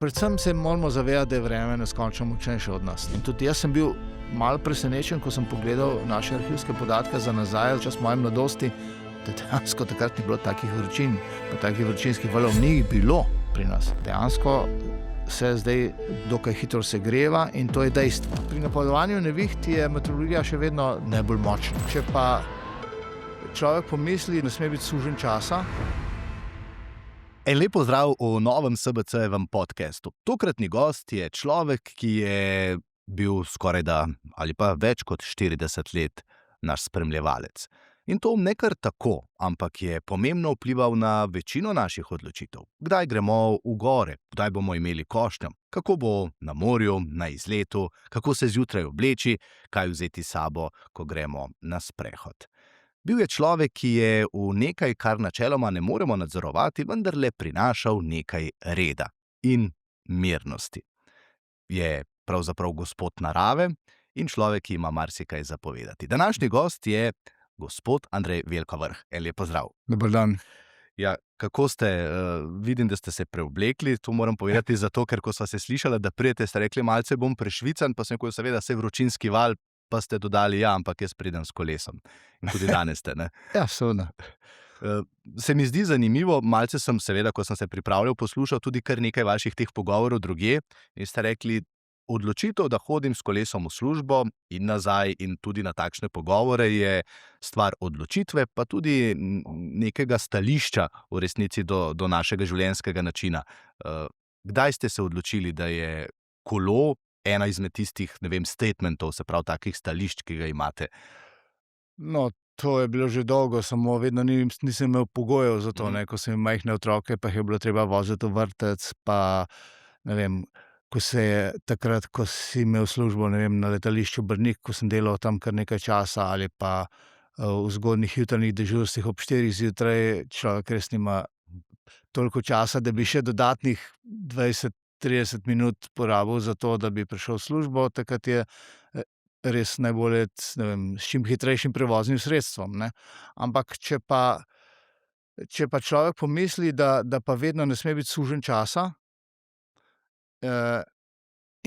Predvsem se moramo zavedati, da je vreme neskončno močnejše od nas. In tudi jaz sem bil malo presenečen, ko sem pogledal naše arhivske podatke za nazaj, v čas moje mladosti, da dejansko takrat ni bilo takih vročin, pa takih vročinskih valov ni bilo pri nas. Dejansko se zdaj dokaj hitro segreva in to je dejstvo. Pri napovedovanju neviht je meteorologija še vedno najbolj močna. Če pa človek pomisli, ne sme biti suženj časa. En lep pozdrav v novem SBC-jevem podcastu. Tokratni gost je človek, ki je bil skorajda ali pa več kot 40 let naš spremljevalec. In to ne kar tako, ampak je pomembno vplival na večino naših odločitev. Kdaj gremo v gore, kdaj bomo imeli košnjo, kako bo na morju, na izletu, kako se zjutraj obleči, kaj vzeti s sabo, ko gremo na sprehod. Bil je človek, ki je v nekaj, kar načeloma ne moremo nadzorovati, vendarle prinašal nekaj reda in mirnosti. Je pravzaprav gospod narave in človek, ki ima marsikaj za povedati. Današnji gost je gospod Andrej Veljko Vrh. En lep pozdrav. Dober dan. Ja, kako ste? Vidim, da ste se preoblekli, to moram povedati zato, ker ko sva se slišala, da pridete, ste rekli, malce bom prešvican, pa sem rekel, seveda, se vročinski val, pa ste dodali, ja, ampak jaz pridem s kolesom. In tudi danes ste, ne? Ja, seveda. Se mi zdi zanimivo, malce sem seveda, ko sem se pripravljal, poslušal tudi kar nekaj vaših teh pogovorov drugje in ste rekli, odločitev, da hodim s kolesom v službo in nazaj in tudi na takšne pogovore je stvar odločitve, pa tudi nekega stališča v resnici do našega življenjskega načina. Kdaj ste se odločili, da je kolo ena izmed tistih, ne vem, statementov, se pravi takih stališč, ki ga imate? No, to je bilo že dolgo, samo vedno nisem imel pogojev za to, ne, ko sem imel majhne otroke, pa jih je bilo treba voziti v vrtec, pa ne vem, ko se je takrat, ko si imel službo, ne vem, na letališču Brnik, ko sem delal tam kar nekaj časa, ali pa v zgodnjih jutranjih dežurstvih ob 4 zjutraj, človek res nima toliko časa, da bi še dodatnih 20-30 minut porabil za to, da bi prišel v službo. Takrat je res najbolje, ne vem, s čim hitrejšim prevoznim sredstvom, ne. Ampak če pa človek pomisli, da pa vedno ne sme biti suženj časa,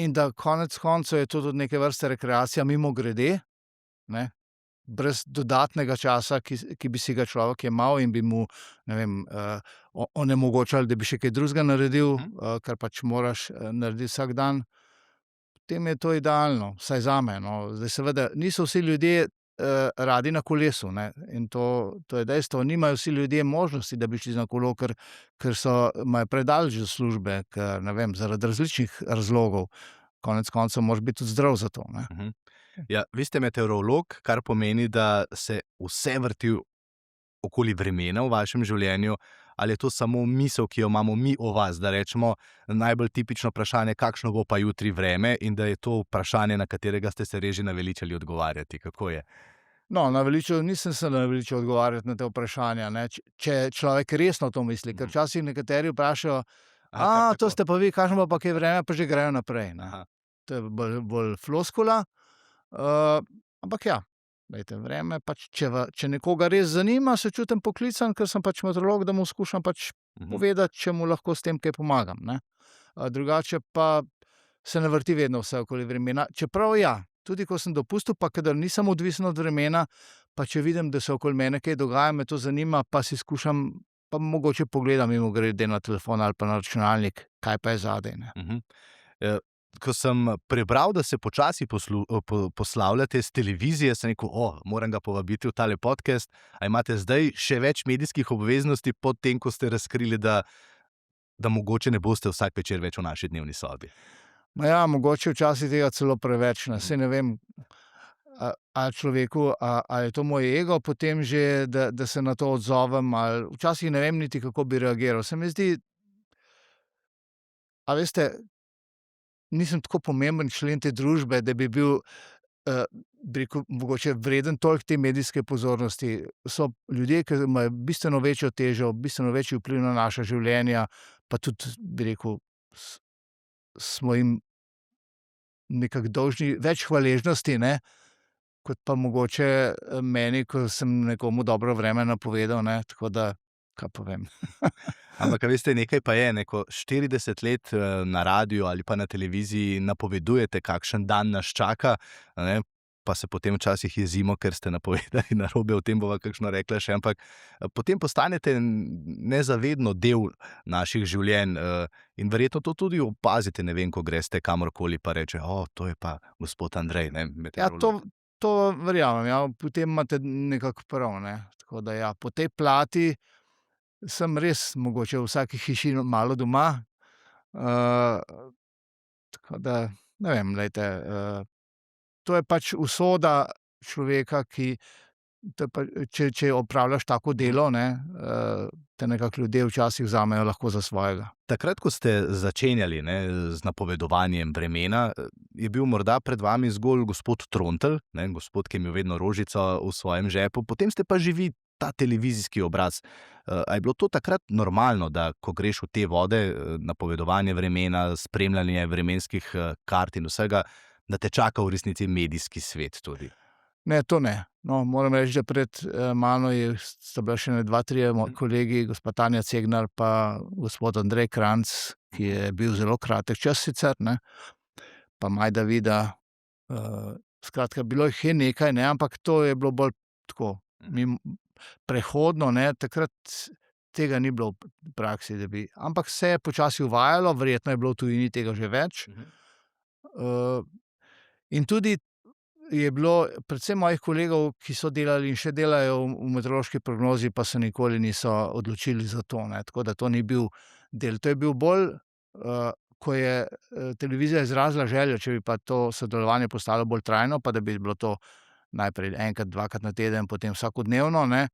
in da konec koncev je to tudi neke vrste rekreacija mimogrede, ne, brez dodatnega časa, ki bi si ga človek jemal in bi mu, ne vem, onemogočali, da bi še kaj drugega naredil, kar pač moraš narediti vsak dan, potem je to idealno, vsaj zame, no. Zdaj seveda niso vsi ljudje radi na kolesu, ne, in to je dejstvo. Nimajo vsi ljudje možnosti, da bi šli na kolo, ker imajo predaleč do službe, ker, ne vem, zaradi različnih razlogov. Konec koncev moraš biti tudi zdrav za to, ne. Ja, vi ste meteorolog, kar pomeni, da se vse vrti okoli vremena v vašem življenju, ali je to samo misel, ki jo imamo mi o vas, da rečemo najbolj tipično vprašanje, kakšno bo pa jutri vreme, in da je to vprašanje, na katerega ste se res že naveličali odgovarjati. Kako je? No, nisem se naveličal odgovarjati na te vprašanja, ne, če človek resno to misli, ker včasih nekateri vprašajo, to ste pa vi, kakšno bo pa kaj vreme, pa že grejo naprej, ne. To je bolj floskula, ampak ja, glejte, vreme pač, če nekoga res zanima, se čutim poklican, ker sem pač meteorolog, da mu skušam pač povedati, če mu lahko s tem kaj pomagam, ne. Drugače pa se ne vrti vedno vse okoli vremena, čeprav ja, tudi ko sem dopustil, pa kadar nisem odvisen od vremena, pa če vidim, da se okoli mene kaj dogaja, me to zanima, pa si skušam, pa mogoče pogledam mimogrede na telefon ali pa na računalnik, kaj pa je zadaj, ne. Ko sem prebral, da se počasi poslavljate s televizije, sem rekel, moram ga povabiti v tale podcast. A imate zdaj še več medijskih obveznosti pod tem, ko ste razkrili, da mogoče ne boste vsak večer več v naši dnevni sobi? Ma ja, mogoče včasih tega celo preveč, ne. Saj ne vem, ali človeku, ali je to moj ego potem že, da se na to odzovem, ali včasih ne vem niti, kako bi reagiral. Se mi zdi, a veste, nisem tako pomemben člen te družbe, da bi bil, bi rekel, mogoče vreden toliko te medijske pozornosti. So ljudje, ki imajo bistveno večjo težo, bistveno večji vpliv na naša življenja, pa tudi, bi rekel, smo jim nekako dolžni več hvaležnosti, ne, kot pa mogoče meni, ko sem nekomu dobro vreme napovedal, ne, tako da kaj povem. Ampak, a veste, nekaj pa je, ko 40 let na radiju ali pa na televiziji napovedujete, kakšen dan nas čaka, a ne, pa se potem včasih jezimo, ker ste napovedali narobe, o tem bova kakšno rekla še, ampak potem postanete nezavedno del naših življenj in verjetno to tudi opazite, ne vem, ko greste kamorkoli pa reče, to je pa gospod Andrej, ne, Ja, meteorolog. to verjamem, ja, potem imate nekako prav, ne. Tako da ja, po tej plati sem res mogoče v vsaki hiši malo doma, tako da ne vem, glejte, to je pač usoda človeka, ki to je če opravljaš tako delo, ne, te nekako ljudje včasih vzamejo lahko za svojega. Takrat, ko ste začenjali, ne, z napovedovanjem vremena, je bil morda pred vami zgolj gospod Trontelj, ne, gospod, ki je imel vedno rožico v svojem žepu, potem ste pa že vi ta televizijski obraz. A je bilo to takrat normalno, da ko greš v te vode, napovedovanje vremena, spremljanje vremenskih kart in vsega, da te čaka v resnici medijski svet tudi? Ne, to ne. No, moram reči, da pred mano sta bila še ene 2, 3 kolegi, gospa Tanja Cegnar pa gospod Andrej Kranjc, ki je bil zelo kratek čas sicer, ne, pa Majda Vida. Skratka, bilo jih je nekaj, ne, ampak to je bilo bolj tako prehodno, ne, takrat tega ni bilo v praksi, da bi, ampak se je počasi uvajalo, verjetno je bilo v tujini tega že več. In tudi je bilo predvsem mojih kolegov, ki so delali in še delajo v meteorološki prognozi, pa se nikoli niso odločili za to, ne, tako da to ni bil del. To je bil bolj, ko je televizija izrazila željo, če bi pa to sodelovanje postalo bolj trajno, pa da bi bilo to najprej enkrat, dvakrat na teden, potem vsakodnevno, ne,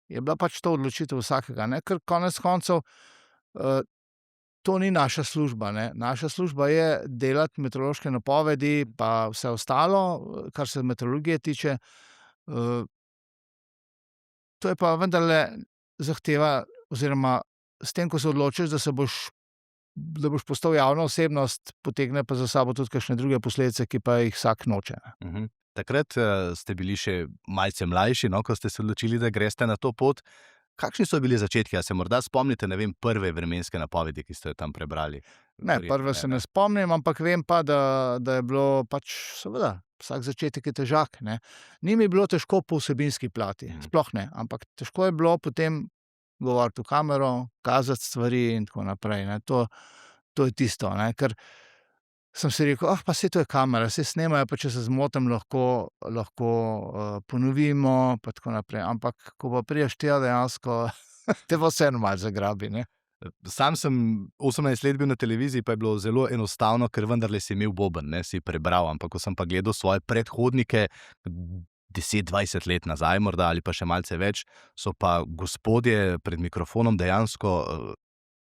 je bila pač to odločitev vsakega, ne, ker konec koncev, to ni naša služba, ne. Naša služba je delati meteorološke napovedi pa vse ostalo, kar se meteorologije tiče. To je pa vendarle zahteva oziroma s tem, ko se odločiš, da boš postal javna osebnost, potegne pa za sabo tudi kakšne druge posledice, ki pa jih vsak noče. Takrat ste bili še malce mlajši, no, ko ste se odločili, da greste na to pot. Kakšni so bili začetki? A se morda spomnite, ne vem, prve vremenske napovedi, ki ste jo tam prebrali? Ne, prve se ne spomnim, ampak vem pa, da je bilo pač seveda, vsak začetek je težak, ne. Ni mi bilo težko po vsebinski plati, sploh ne, ampak težko je bilo potem govoriti v kamero, kazati stvari in tako naprej, ne. To je tisto, ne, ker sem si rekel, pa saj to je kamera, saj snemajo, pa če se zmotim, lahko ponovimo pa tako naprej, ampak ko pa prideš tja, dejansko te pa vseeno malo zagrabi, ne. Sam sem 18 let bil na televiziji, pa je bilo zelo enostavno, ker vendarle si imel boben, ne, si prebral, ampak ko sem pa gledal svoje predhodnike 10, 20 let nazaj morda ali pa še malce več, so pa gospodje pred mikrofonom dejansko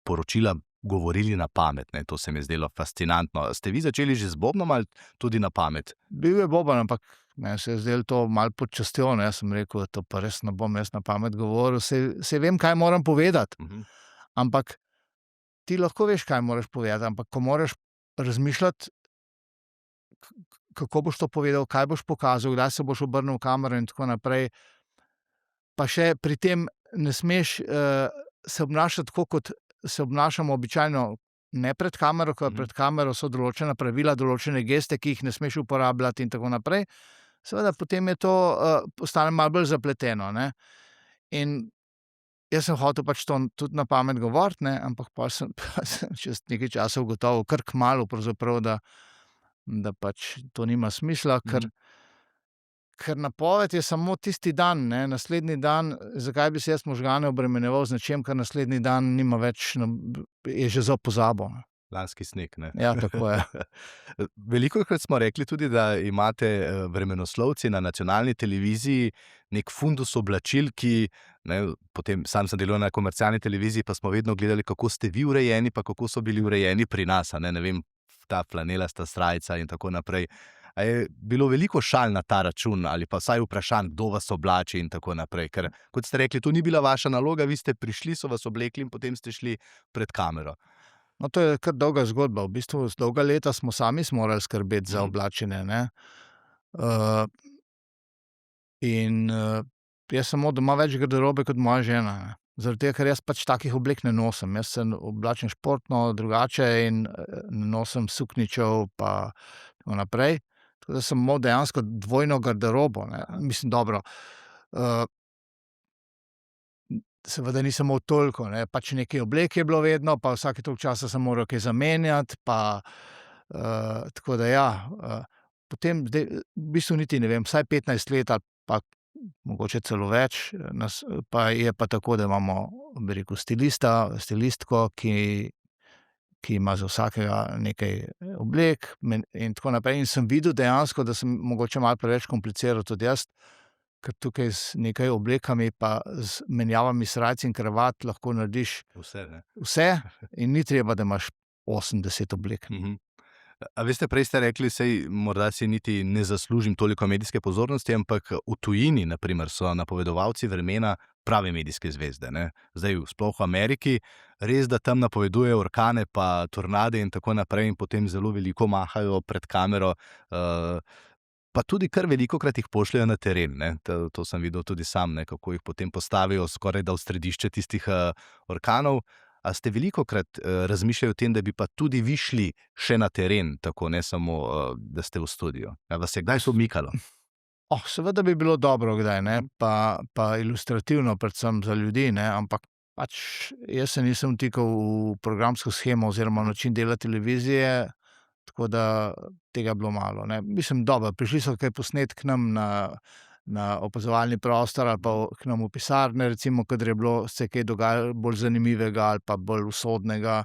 poročila govorili na pamet, ne, to se mi je zdelo fascinantno. Ste vi začeli že z bobnom ali tudi na pamet? Bil je boben, ampak meni se je zdelo to malo pod častjo, ne, sem rekel, to pa res ne bom jaz na pamet govoril, saj vem, kaj moram povedati. Ampak ti lahko veš, kaj moraš povedati, ampak ko moraš razmišljati, kako boš to povedal, kaj boš pokazal, kdaj se boš obrnil v kamero in tako naprej, pa še pri tem ne smeš se obnašati tako, kot se obnašamo običajno ne pred kamero, ker pred kamero so določena pravila, določene geste, ki jih ne smeš uporabljati in tako naprej. Seveda potem je to postane malo bolj zapleteno, ne. In jaz sem hotel pač to tudi na pamet govoriti, ne, ampak pol sem čez nekaj časa ugotovil, kar kmalu pravzaprav, da pač to nima smisla, ker napoved je samo tisti dan, ne, naslednji dan, zakaj bi si jaz možgane obremenjeval z nečim, kar naslednji dan nima več, je že za pozabo. Lanski sneg, ne. Ja, tako je. Velikokrat smo rekli tudi, da imate vremenoslovci na nacionalni televiziji neki fundus oblačil, ki, ne, potem sam sem delal na komercialni televiziji, pa smo vedno gledali, kako ste vi urejeni, pa kako so bili urejeni pri nas, a ne vem, ta flanelasta srajca in tako naprej. A je bilo veliko šal na ta račun ali pa vsaj vprašanj, kdo vas oblači in tako naprej? Ker, kot ste rekli, to ni bila vaša naloga, vi ste prišli, so vas oblekli in potem ste šli pred kamero. No, to je kar dolga zgodba. V bistvu dolga leta smo sami morali skrbeti za oblačenje, ne. In jaz sem imel doma več garderobe kot moja žena, ne. Zaradi tega, ker jaz pač takih oblek ne nosim. Jaz se oblačim športno, drugače in ne nosim suknjičev pa tako naprej. Tako da sem imel dejansko dvojno garderobo, ne. Mislim, dobro, seveda nisem imel toliko, ne, pač nekaj oblek je bilo vedno, pa vsake toliko časa sem moral kaj zamenjati, pa tako da ja. Potem zdaj v bistvu niti ne vem, vsaj 15 let ali pa mogoče celo več nas pa je pa tako, da imamo, bi rekel, stilistko, ki ima za vsakega nekaj oblek in tako naprej. In sem videl dejansko, da sem mogoče malo preveč kompliciral tudi jaz, ker tukaj z nekaj oblekami pa z menjavami srajc in kravat lahko narediš vse in ni treba, da imaš 80 oblek. A veste, prej ste rekli, sej morda si niti ne zaslužim toliko medijske pozornosti, ampak v tujini, na primer, so napovedovalci vremena prave medijske zvezde, ne. Zdaj, sploh v Ameriki, res, da tam napovedujejo orkane pa tornade in tako naprej in potem zelo veliko mahajo pred kamero, pa tudi kar velikokrat jih pošljejo na teren, ne. To sem videl tudi sam, ne, kako jih potem postavijo skorajda v središče tistih orkanov. A ste velikokrat razmišljali o tem, da bi pa tudi vi šli še na teren, tako ne samo, da ste v studiu? A vas je kdaj umikalo? Seveda bi bilo dobro kdaj, ne, pa ilustrativno predvsem za ljudi, ne, ampak pač jaz se nisem vtikal v programsko shemo oziroma način dela televizije, tako da tega je bilo malo, ne. Mislim, dobro, prišli so kaj posnet k nam na opazovalni prostor ali pa k nam v pisarne, recimo, kadar je bilo se kaj dogajalo bolj zanimivega ali pa bolj usodnega.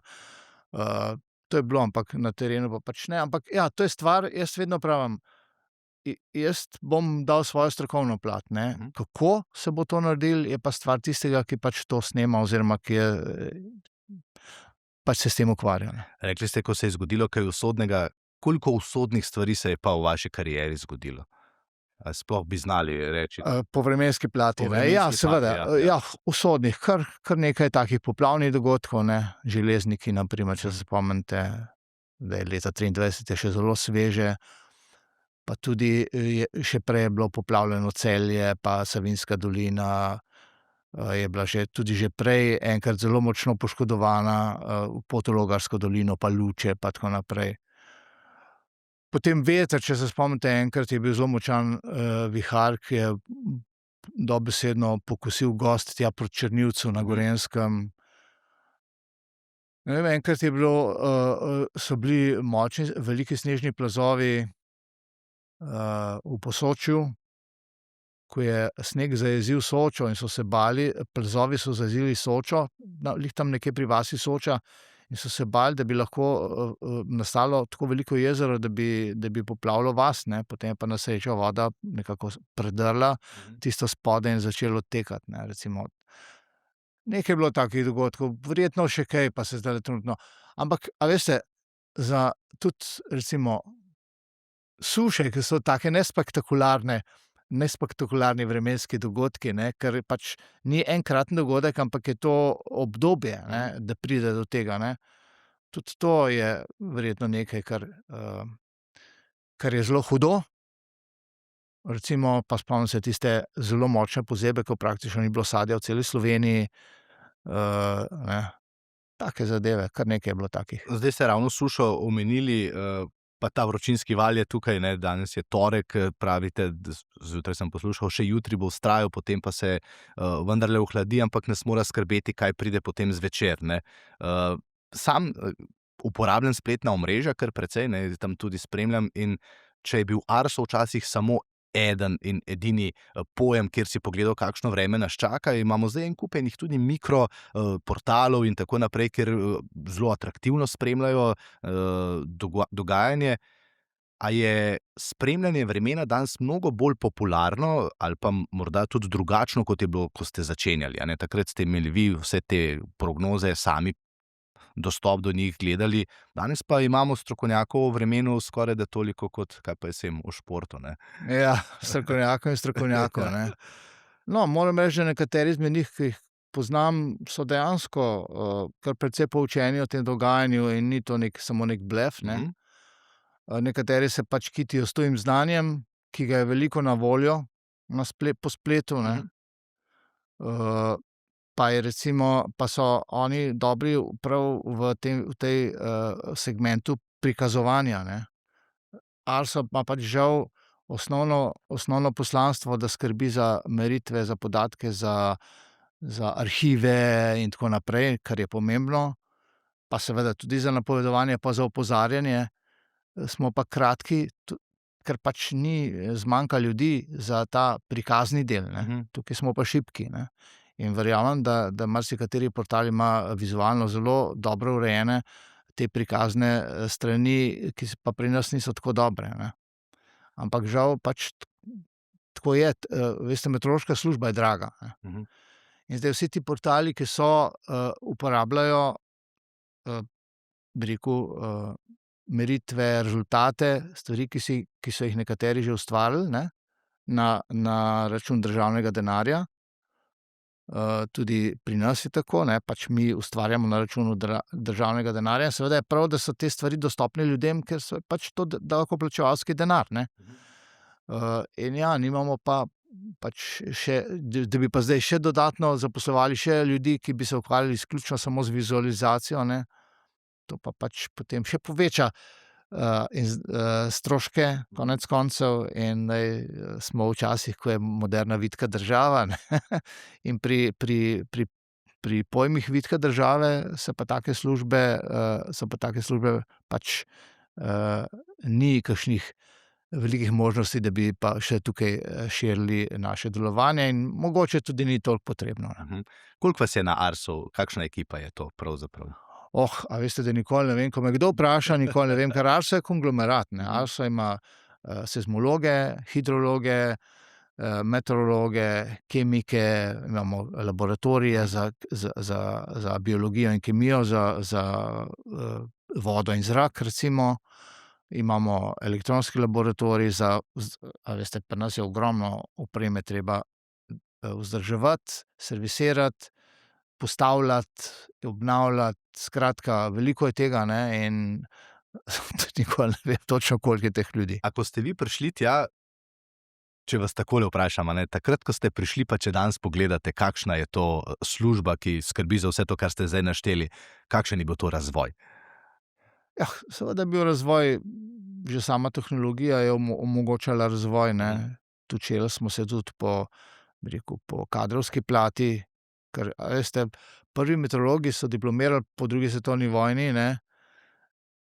To je bilo, ampak na terenu pa pač ne. Ampak ja, to je stvar, jaz vedno pravim, jaz bom dal svojo strokovno plat, ne. Kako se bo to naredilo, je pa stvar tistega, ki pač to snema oziroma ki je pač se s tem ukvarja, ne. Rekli ste, ko se je zgodilo kaj usodnega, koliko usodnih stvari se je pa v vaši karieri zgodilo? A sploh bi znali reči? Po vremenski plati, Po ne. vremenski Ja, plati, seveda. ja. Usodnih, kar nekaj takih poplavnih dogodkov, ne. Železniki, na primer, če se spomnite, da je leta 23 je še zelo sveže. Pa tudi še prej je bilo poplavljeno Celje pa Savinjska dolina, je bila tudi že prej enkrat zelo močno poškodovana, pot v Logarsko dolino pa Luče pa tako naprej. Potem veter, če se spomnite, enkrat je bil zelo močan vihar, ki je dobesedno pokosil gozd tja proti Črnivcu na Gorenjskem. Ne vem, enkrat je bilo, so bili močni, veliki snežni plazovi v Posočju, ko je sneg zajezil Sočo in so se bali, plazovi so zajezili Sočo, glih tam nekje pri vasi Soča, in so se bali, da bi lahko nastalo tako veliko jezero, da bi poplavilo vas, ne. Potem je pa na srečo voda nekako predrla tisto spodaj in začelo odtekati, ne, recimo. Nekaj je bilo takih dogodkov, verjetno še kaj, pa se zdajle trenutno, ampak a veste, za tudi recimo suše, ki so take nespektakularni vremenski dogodki, ne, ker pač ni enkraten dogodek, ampak je to obdobje, ne, da pride do tega, ne. Tudi to je verjetno nekaj, kar je zelo hudo. Recimo, pa spomnim se tiste zelo močne pozebe, ko praktično ni bilo sadja v celi Sloveniji, ne. Take zadeve, kar nekaj je bilo takih. Zdaj ste ravno sušo omenili, pa ta vročinski val je tukaj, ne, danes je torek, pravite, zjutraj sem poslušal, še jutri bo vztrajal, potem pa se vendarle ohladi, ampak nas mora skrbeti, kaj pride potem zvečer, ne. Sam uporabljam spletna omrežja kar precej, ne, tam tudi spremljam, in če je bil Arso včasih samo eden in edini pojem, kjer si pogledal, kakšno vreme nas čaka, imamo zdaj en kup enih tudi mikro portalov in tako naprej, kjer zelo atraktivno spremljajo dogajanje. A je spremljanje vremena danes mnogo bolj popularno ali pa morda tudi drugačno, kot je bilo, ko ste začenjali, a ne? Takrat ste imeli vi vse te prognoze sami, dostop do njih gledali, danes pa imamo strokovnjakov o vremenu skorajda toliko kot, kaj pa jaz vem, o športu, ne. Ja, strokovnjakov, ne. No, moram reči, da nekateri izmed njih, ki jih poznam, so dejansko kar precej poučeni o tem dogajanju in ni to samo neki blef, ne. Nekateri se pač kitijo s tujim znanjem, ki ga je veliko na voljo po spletu, ne. pa so oni dobri prav v tej segmentu prikazovanja, ne. Arso ima pač žal osnovno poslanstvo, da skrbi za meritve, za podatke, za arhive in tako naprej, kar je pomembno, pa seveda tudi za napovedovanje pa za opozarjanje. Smo pa kratki, ker pač ni zmanjka ljudi za ta prikazni del, ne. Tukaj smo pa šibki, ne. In verjamem, da marsikateri portal ima vizualno zelo dobro urejene te prikazne strani, ki pa pri nas niso tako dobre, ne. Ampak žal pač tako je. Veste, meteorološka služba je draga, ne. In zdaj vsi ti portali, ki so, uporabljajo, bi rekel, meritve, rezultate, stvari, ki so jih nekateri že ustvarili, ne, na račun državnega denarja. Tudi pri nas je tako, ne, pač mi ustvarjamo na računu državnega denarja. Seveda je prav, da so te stvari dostopne ljudem, ker so pač to davkoplačevalski denar, ne. In ja, nimamo pa pač še, da bi pa zdaj še dodatno zaposlovali še ljudi, ki bi se ukvarjali izključno samo z vizualizacijo, ne. To pa pač potem še poveča stroške konec koncev in smo v časih, ko je moderna vitka država, ne. In pri pojmih vitke države so pa take službe pač ni kakšnih velikih možnosti, da bi pa še tukaj širili naše delovanje in mogoče tudi ni toliko potrebno, ne. Koliko vas je na Arsu, kakšna ekipa je to pravzaprav? A veste, da nikoli ne vem, ko me kdo vpraša, nikoli ne vem, ker Arso je konglomerat, ne. Arso ima seizmologe, hidrologe, meteorologe, kemike, imamo laboratorije za biologijo in kemijo, za vodo in zrak, recimo. Imamo elektronski laboratorij a veste, pri nas je ogromno opreme treba vzdrževati, servisirati, postavljati, obnavljati, skratka, veliko je tega, ne, in tudi nikoli ne vem točno, koliko je teh ljudi. A ko ste vi prišli tja, če vas takole vprašam, a ne, takrat, ko ste prišli, pa če danes pogledate, kakšna je to služba, ki skrbi za vse to, kar ste zdaj našteli, kakšen je bil to razvoj? Ja, seveda je bil razvoj, že sama tehnologija je omogočala razvoj, ne. Učili smo se tudi bi rekel, po kadrovski plati, ker, a veste, prvi meteorologi so diplomirali po drugi svetovni vojni, ne.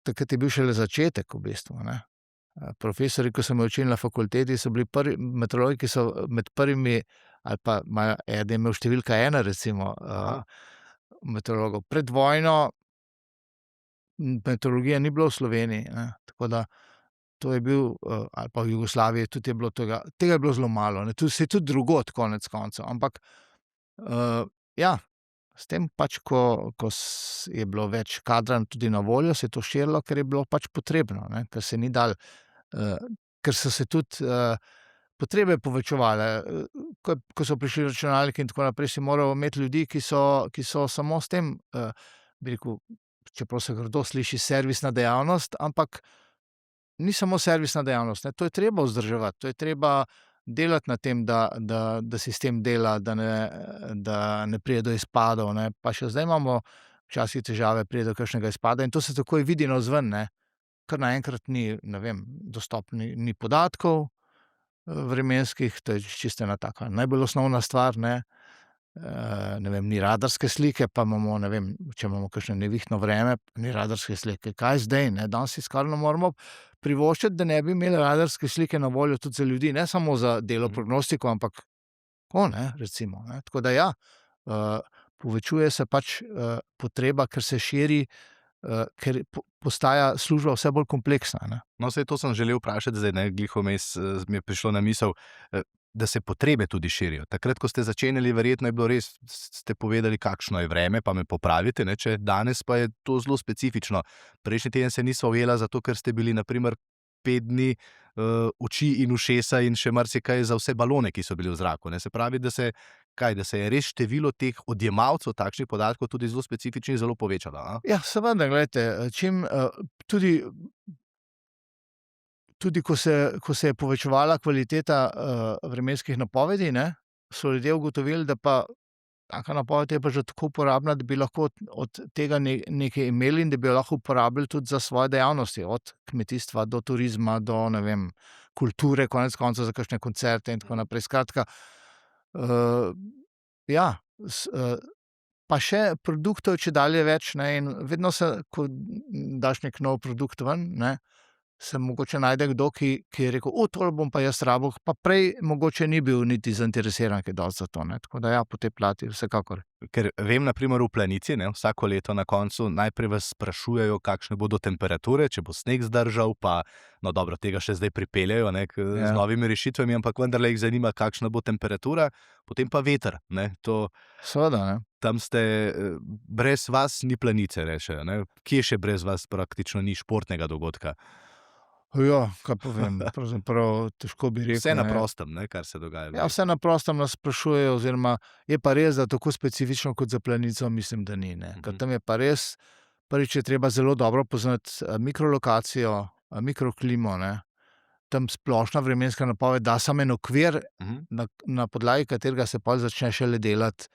Takrat je bil šele začetek v bistvu, ne. Profesorji, ko so me učili na fakulteti, so bili prvi meteorologi, ki so med prvimi, ali pa eden je imel številka 1, recimo, meteorologov. Pred vojno meteorologije ni bilo v Sloveniji, ne, tako da to je bil, ali pa v Jugoslaviji tudi je bilo tega je bilo zelo malo, ne, saj tudi drugod konec koncev, ampak, ja, s tem pač, ko je bilo več kadra tudi na voljo, se je to širilo, ker je bilo pač potrebno, ne, ker se ni dalo, ker so se tudi, potrebe povečevale. Ko so prišli računalniki in tako naprej, si moral imeti ljudi, ki so samo s tem, bi rekel, čeprav se grdo sliši, servisna dejavnost, ampak ni samo servisna dejavnost, ne, to je treba vzdrževati, to je treba delati na tem, da sistem dela, da ne pride do izpadov, ne. Pa še zdaj imamo včasih težave, pride do kakšnega izpada in to se takoj vidi navzven, ne. Kar naenkrat ni, ne vem, ni podatkov vremenskih, to je čisto ena taka najbolj osnovna stvar, ne. Ne vem, ni radarske slike, pa imamo, ne vem, če imamo kakšno nevihtno vreme, ni radarske slike. Kaj zdaj, ne? Danes si skoraj ne moremo privoščiti, da ne bi imeli radarske slike na voljo tudi za ljudi, ne samo za delo prognostiko, ampak tako, ne, recimo, ne. Tako da ja, povečuje se pač potreba, ker se širi, ker postaja služba vse bolj kompleksna, ne. No, saj to sem želel vprašati zdaj, ne, glih vmes mi je prišlo na misel, da se potrebe tudi širijo. Takrat, ko ste začenjali, verjetno je bilo res, ste povedali, kakšno je vreme, pa me popravite, ne, če danes pa je to zelo specifično. Prejšnji teden se nisva ujela zato, ker ste bili na primer 5 dni oči in ušesa in še marsikaj za vse balone, ki so bili v zraku, ne. Se pravi, da se je res število teh odjemalcev takšnih podatkov tudi zelo specifičnih zelo povečalo, a? Ja, seveda, glejte, tudi ko se je povečevala kvaliteta vremenskih napovedi, ne, so ljudje ugotovili, da pa taka napoved je pa že tako uporabna, da bi lahko od tega nekaj imeli in da bi jo lahko uporabili tudi za svoje dejavnosti, od kmetijstva do turizma, do, ne vem, kulture, konec koncev za kakšne koncerte in tako naprej. Skratka, ja, pa še produktov je čedalje več, ne, in vedno se, ko daš neki nov produkt ven, ne, se mogoče najde kdo, ki je rekel: tole bom pa jaz rabil", pa prej mogoče ni bil niti zainteresiran kaj dosti za to, ne. Tako da ja, po tej plati vsekakor. Ker vem, na primer v Planici, ne, vsako leto na koncu najprej vas sprašujejo, kakšne bodo temperature, če bo sneg zdržal, pa no, dobro, tega še zdaj pripeljejo, ne, z novimi rešitvami, ampak vendarle jih zanima, kakšna bo temperatura, potem pa veter, ne, to Seveda, ne. tam ste, brez vas ni Planice, rečejo, ne. Kje še brez vas praktično ni športnega dogodka? Ja, kaj pa vem, pravzaprav težko bi rekel, Vse na ne. prostem, ne, kar se dogaja. Ja, vse na prostem nas sprašujejo, oziroma je pa res, da tako specifično kot za Planico mislim, da ni, ne. Ker tam je pa res, prvič je treba zelo dobro poznati mikrolokacijo, mikroklimo, ne. Tam splošna vremenska napoved da samo en okvir, na podlagi katerega se pol začne šele delati,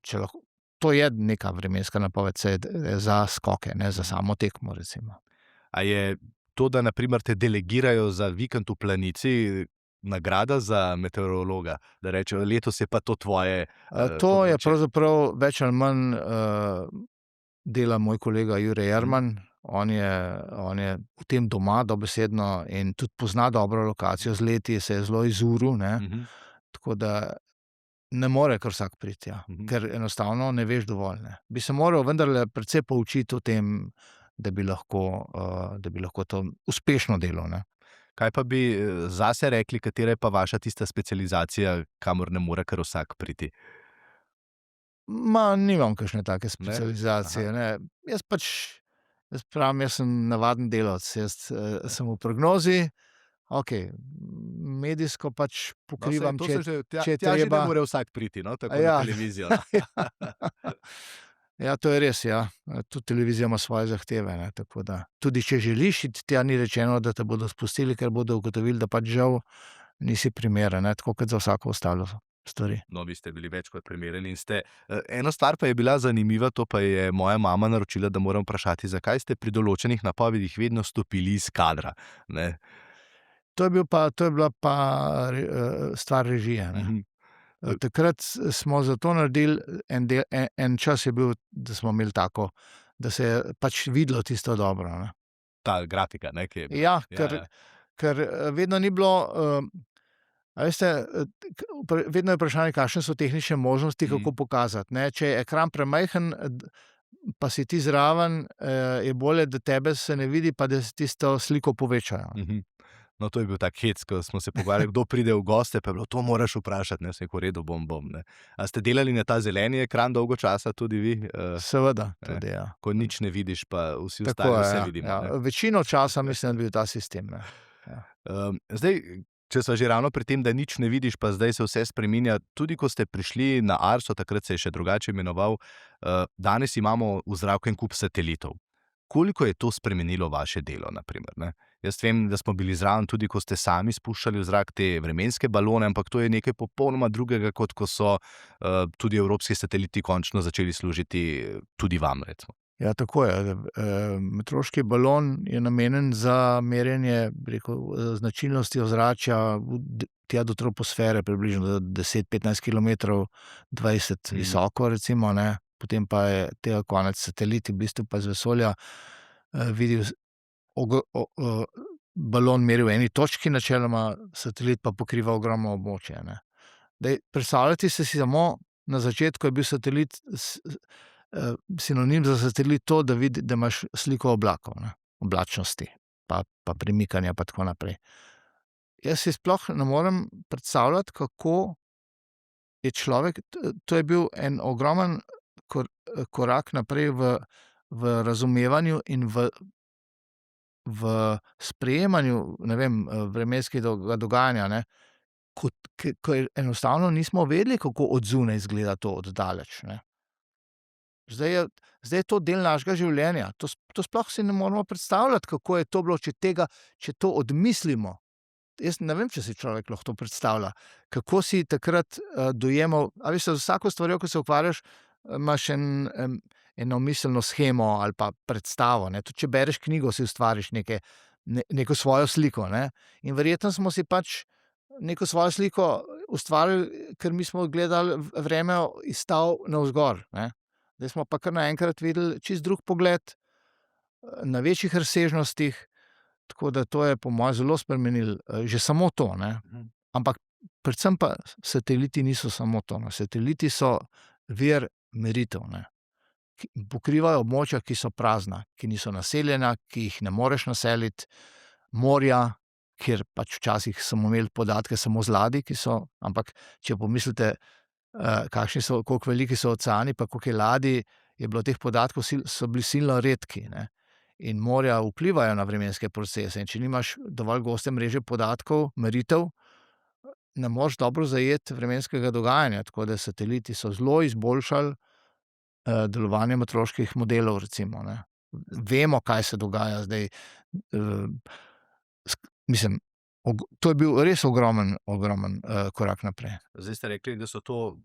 če lahko, to je neka vremenska napoved, saj za skoke, ne za samo tekmo, recimo. A je to, da na primer te delegirajo za vikend v Planici, nagrada za meteorologa? Da rečejo, letos je pa to tvoje To je področje. pravzaprav več ali manj dela moj kolega Jure Jerman. On je v tem doma dobesedno in tudi pozna dobro lokacijo, z leti se je zelo izuril, ne. Tako da ne more kar vsak priti tja, ker enostavno ne veš dovolj, ne. Bi se moral vendarle precej poučiti o tem, da bi lahko to uspešno delal, ne. Kaj pa bi zase rekli, katera je pa vaša tista specializacija, kamor ne more kar vsak priti? Nimam kakšne take specializacije, ne. Jaz pravim, jaz sem navaden delavec, jaz sem v prognozi, okej, medijsko pač pokrivam, če je Tja že ne treba. more vsak priti, no, tako Ja. na televizijo. Ja, to je res, ja. Tudi televizija ima svoje zahteve, ne, tako da tudi če želiš iti tja, ni rečeno, da te bodo spustili, ker bodo ugotovili, da pač žal nisi primeren, ne, tako kot za vsako ostalo stvari. No, vi ste bili več kot primerni in ste. Ena stvar pa je bila zanimiva, to pa je moja mama naročila, da moram vprašati, zakaj ste pri določenih napovedih vedno stopili iz kadra, ne? To je bila pa stvar režije, ne. Takrat smo zato naredili en čas je bil, da smo imeli tako, da se je pač videlo tisto dobro, ne. Ta grafika, ne, ki je bila. Ja, ker vedno ni bilo, a veste, vedno je vprašanje, kakšne so tehnične možnosti, kako pokazati, ne. Če je ekran premajhen, pa si ti zraven, je bolje, da tebe se ne vidi, pa da si tisto sliko povečajo. No, to je bil tak hec, ko smo se pogovarjali, kdo pride v goste, pa je bilo, to moraš vprašati, ne, sem rekel, v redu, bom, ne. A ste delali na ta zeleni ekran dolgo časa tudi vi? Seveda, tudi, ja. Ko nič ne vidiš, pa vsi Tako ostali je, vse ja, vidimo, ja. ne. Večino časa mislim, da je bil ta sistem, ne. Ja. Zdaj, če sva že ravno pri tem, da nič ne vidiš, pa zdaj se vse spreminja, tudi ko ste prišli na Arso, takrat se je še drugače imenoval, danes imamo v zraku en kup satelitov. Koliko je to spremenilo vaše delo, na primer, ne? Jaz vem, da smo bili zraven tudi, ko ste sami spuščali v zrak te vremenske balone, ampak to je nekaj popolnoma drugega, kot ko so tudi evropski sateliti končno začeli služiti tudi vam, recimo. Ja, tako je. Meteorološki balon je namenjen za merjenje, bi rekel, značilnosti ozračja tja do troposfere, približno 10-15 kilometrov, 20 visoko, recimo, ne. Potem pa je tega konec satelit, v bistvu pa z vesolja videl balon meri v eni točki, načeloma satelit pa pokriva ogromno območje, ne. Predstavljajte si samo, na začetku je bil satelit sinonim za satelit to, da imaš sliko oblakov, ne, oblačnosti, pa premikanja pa tako naprej. Jaz si sploh ne morem predstavljati, kako je človek, to je bil en ogromen korak naprej v razumevanju in v sprejemanju, ne vem, vremenskega dogajanja, ne, ko enostavno nismo vedeli, kako od zunaj izgleda to od daleč, ne. Zdaj je to del našega življenja. To sploh si ne moremo predstavljati, kako je to bilo, če to odmislimo. jaz ne vem, če si človek lahko to predstavlja, kako si takrat dojemal, a veš, z vsako stvarjo, ko se ukvarjaš, imaš eno miselno shemo ali pa predstavo, ne. Tudi če bereš knjigo, si ustvariš neko svojo sliko, ne. In verjetno smo si pač neko svojo sliko ustvarili, ker mi smo gledali vreme iz tal navzgor, ne. Zdaj smo pa kar naenkrat videli čisto drug pogled, na večjih razsežnostih, tako da to je po moje zelo spremenilo, že samo to, ne. Ampak predvsem pa sateliti niso samo to, no. Sateliti so vir meritev, ne. Pokrivajo območja, ki so prazna, ki niso naseljena, ki jih ne moreš naseliti, morja, kjer pač včasih smo imeli podatke samo z ladij, ampak če pomislite, koliko veliki so oceani, pa koliko je ladij, je bilo teh podatkov so bili silno redki, ne. In morja vplivajo na vremenske procese, in če nimaš dovolj goste mreže podatkov, meritev, ne moreš dobro zajeti vremenskega dogajanja, tako da sateliti so zelo izboljšali, delovanje meteoroloških modelov, recimo, ne. Vemo, kaj se dogaja zdaj, mislim, to je bil res ogromen korak naprej. Zdaj ste rekli, da so to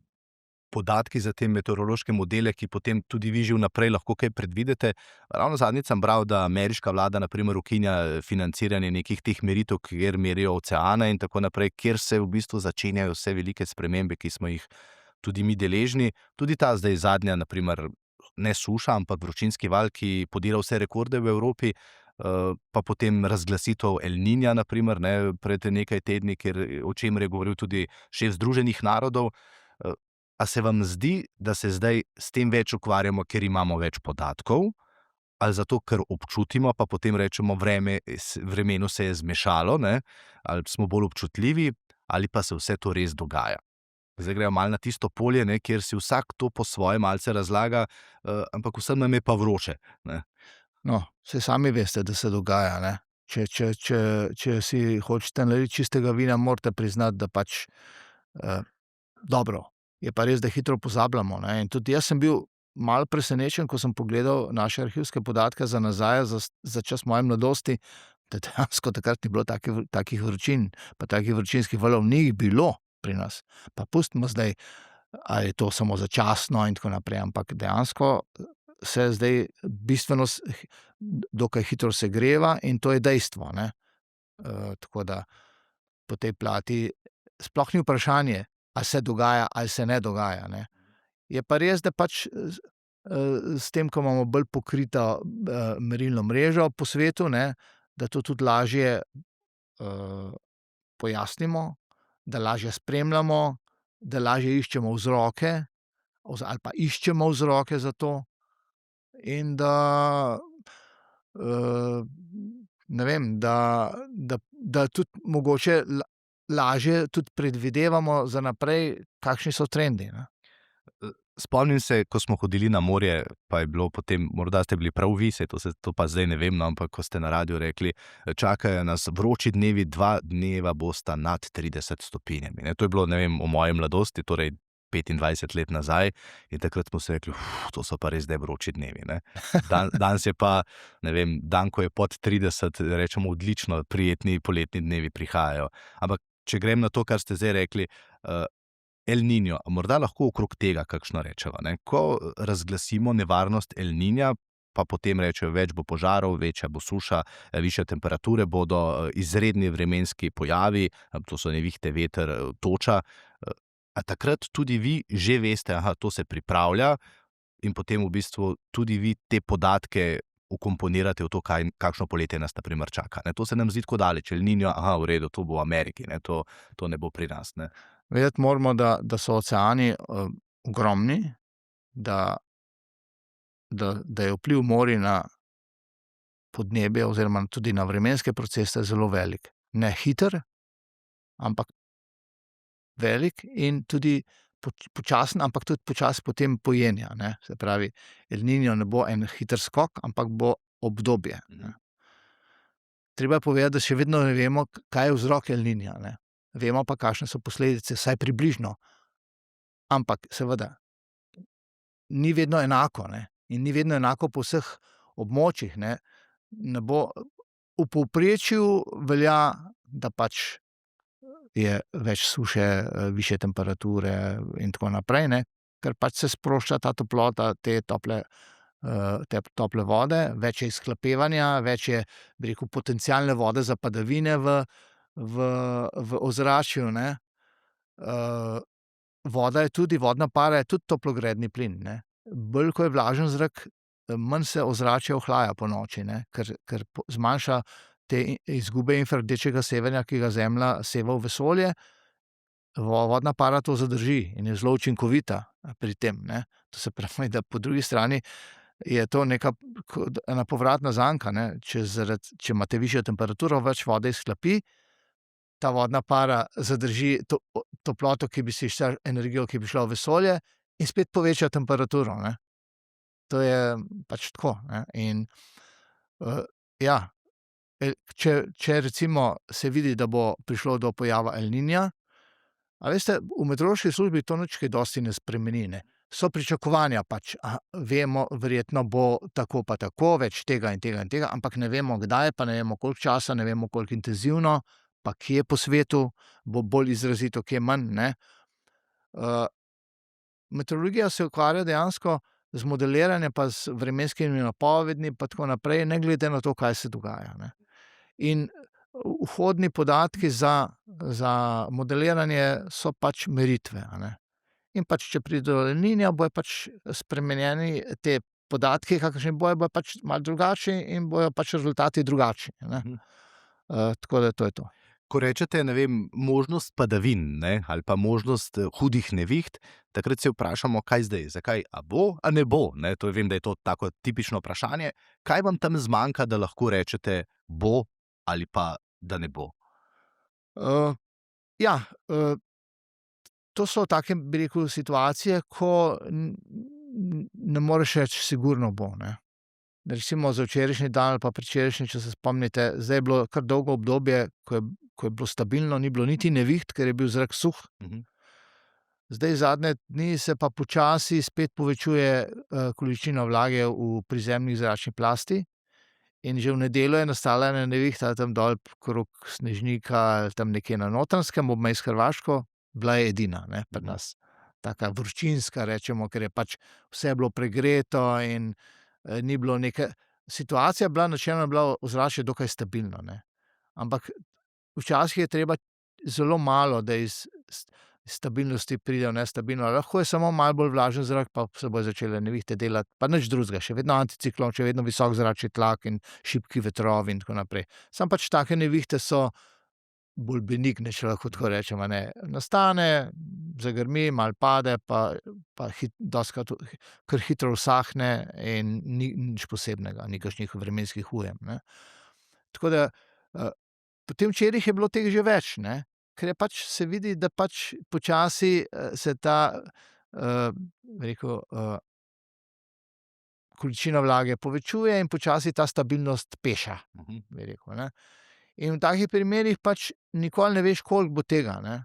podatki za te meteorološke modele, ki potem tudi vi že vnaprej lahko kaj predvidite. Ravno zadnjič sem bral, da ameriška vlada na primer ukinja financiranje nekih teh meritev, kjer merijo oceane in tako naprej, kjer se v bistvu začenjajo vse velike spremembe, ki smo jih tudi mi deležni. Tudi ta zdaj zadnja, na primer, ne suša, ampak vročinski val, ki podira vse rekorde v Evropi, pa potem razglasitev El Niña, na primer, ne, pred nekaj tedni, o čemer je govoril tudi šef Združenih narodov. A se vam zdi, da se zdaj s tem več ukvarjamo, ker imamo več podatkov, ali zato, ker občutimo, pa potem rečemo, vremenu se je zmešalo, ne, ali smo bolj občutljivi, ali pa se vse to res dogaja? Zdaj grejo malo na tisto polje, ne, kjer si vsak to po svoje malce razlaga, ampak vsem nam je pa vroče, ne. No, saj sami veste, da se dogaja, ne. Če si hočete naliti čistega vina, morate priznati, da pač, dobro, je pa res, da hitro pozabljamo, ne. In tudi jaz sem bil malo presenečen, ko sem pogledal naše arhivske podatke za nazaj, za čas moje mladosti, da dejansko takrat ni bilo takih vročin, pa takih vročinskih valov ni jih bilo pri nas. Pa pustimo zdaj, ali je to samo začasno in tako naprej, ampak dejansko se zdaj bistveno dokaj hitro segreva in to je dejstvo, ne. Tako da po tej plati sploh ni vprašanje, a se dogaja ali se ne dogaja, ne. Je pa res, da pač s tem, ko imamo bolj pokrito merilno mrežo po svetu, ne, da to tudi lažje pojasnimo, da lažje spremljamo, da lažje iščemo vzroke ali pa iščemo vzroke za to in da, ne vem, da tudi mogoče lažje tudi predvidevamo za naprej, kakšni so trendi, ne. Spomnim se, ko smo hodili na morje, pa je bilo potem, morda ste bili prav vi, to pa zdaj ne vem, no, ampak ko ste na radiu rekli, čakajo nas vroči dnevi, 2 dneva bosta nad 30 stopinjami, ne. To je bilo, ne vem, v moji mladosti, torej 25 let nazaj, in takrat smo si rekli, to so pa res zdaj vroči dnevi, ne. Danes je pa, ne vem, dan, ko je pod 30, rečemo odlično, prijetni poletni dnevi prihajajo. Ampak če grem na to, kar ste zdaj rekli, El Niño, morda lahko okrog tega kakšno rečeva, ne? Ko razglasimo nevarnost El Niña, pa potem rečejo, več bo požarov, večja bo suša, višje temperature bodo, izredni vremenski pojavi, to so nevihte, veter, toča. A takrat tudi vi že veste, to se pripravlja, in potem v bistvu tudi vi te podatke vkomponirate v to, kakšno poletje nas na primer čaka, ne? To se nam zdi tako daleč, El Niño, v redu, to bo v Ameriki, ne? To ne bo pri nas, ne? Vedeti moramo, da so oceani ogromni, da je vpliv morij na podnebje oziroma tudi na vremenske procese zelo velik. Ne hiter, ampak velik in tudi počasen, ampak tudi počasi potem pojenja, ne. Se pravi, El Niño ne bo en hiter skok, ampak bo obdobje, ne. Treba je povedati, da še vedno ne vemo, kaj je vzrok El Niña, ne. Vemo pa, kakšne so posledice, vsaj približno. Ampak seveda ni vedno enako, ne. In ni vedno enako po vseh območjih, ne. Ne bo v povprečju velja, da pač je več suše, višje temperature in tako naprej, ne, ker pač se sprošča ta toplota, te tople vode, več je izhlapevanja, več je, bi rekel, potencialne vode za padavine v ozračju, ne. Voda je tudi, vodna para je tudi toplogredni plin, ne. Bolj ko je vlažen zrak, manj se ozračje ohlaja ponoči, ne, ker zmanjša te izgube infrardečega sevanja, ki ga Zemlja seva v vesolje. Vodna para to zadrži in je zelo učinkovita pri tem, ne. To se pravi, da po drugi strani je to neka ena povratna zanka, ne. Če imate višjo temperaturo, več vode izhlapi, ta vodna para zadrži toploto, energijo, ki bi šla v vesolje, in spet poveča temperaturo, ne. To je pač tako, ne, in ja, če recimo se vidi, da bo prišlo do pojava El Niña, a veste, v meteorološki službi to nič kaj dosti ne spremeni, ne. So pričakovanja pač, vemo, verjetno bo tako pa tako, več tega in tega in tega, ampak ne vemo, kdaj, pa ne vemo, koliko časa, ne vemo, koliko intenzivno, pa kje po svetu bo bolj izrazito, kje manj, ne. Meteorologija se ukvarja dejansko z modeliranjem pa z vremenskimi napovedmi pa tako naprej, ne glede na to, kaj se dogaja, ne. In vhodni podatki za modeliranje so pač meritve, a ne. In pač, če pride do El Niña, bojo pač spremenjeni te podatki, kakršni bojo pač malo drugačni in bojo pač rezultati drugačni, ne. Tako da to je to. Ko rečete, ne vem, možnost padavin, ne, ali pa možnost hudih neviht, takrat se vprašamo, kaj zdaj, zakaj, a bo, a ne bo, ne, to vem, da je to tako tipično vprašanje. Kaj vam tam zmanjka, da lahko rečete bo ali pa da ne bo? Ja, to so take, bi rekel, situacije, ko ne moreš reči sigurno bo, ne. Recimo za včerajšnji dan ali pa predvčerajšnji, če se spomnite, zdaj je bilo kar dolgo obdobje, ko je bilo stabilno, ni bilo niti neviht, ker je bil zrak suh. Zdaj zadnje dni se pa počasi spet povečuje količina vlage v prizemni zračni plasti in že v nedeljo je nastala ena nevihta tam dol okrog Snežnika ali tam nekje na Notranjskem, ob meji s Hrvaško, bila je edina, ne, pri nas. Taka vročinska, rečemo, ker je pač vse bilo pregreto in ni bilo neke. Situacija je bila, načeloma je bilo ozračje dokaj stabilno, ne. Ampak včasih je treba zelo malo, da iz stabilnosti pride v nestabilno. Lahko je samo malo bolj vlažen zrak, pa se bojo začele nevihte delati, pa nič drugega, še vedno anticiklon, še vedno visok zračni tlak in šibki vetrovi in tako naprej. Samo pač take nevihte so bolj benigne, če lahko tako rečem, a ne. Nastane, zagrmi, malo pade, pa dostikrat kar hitro usahne in ni nič posebnega, ni kakšnih vremenskih ujm, ne. Tako da potem včeraj je bilo teh že več, ne, ker je pač se vidi, da pač počasi se ta, bi rekel, količina vlage povečuje in počasi ta stabilnost peša, bi rekel, ne. In v takih primerih pač nikoli ne veš, koliko bo tega, ne.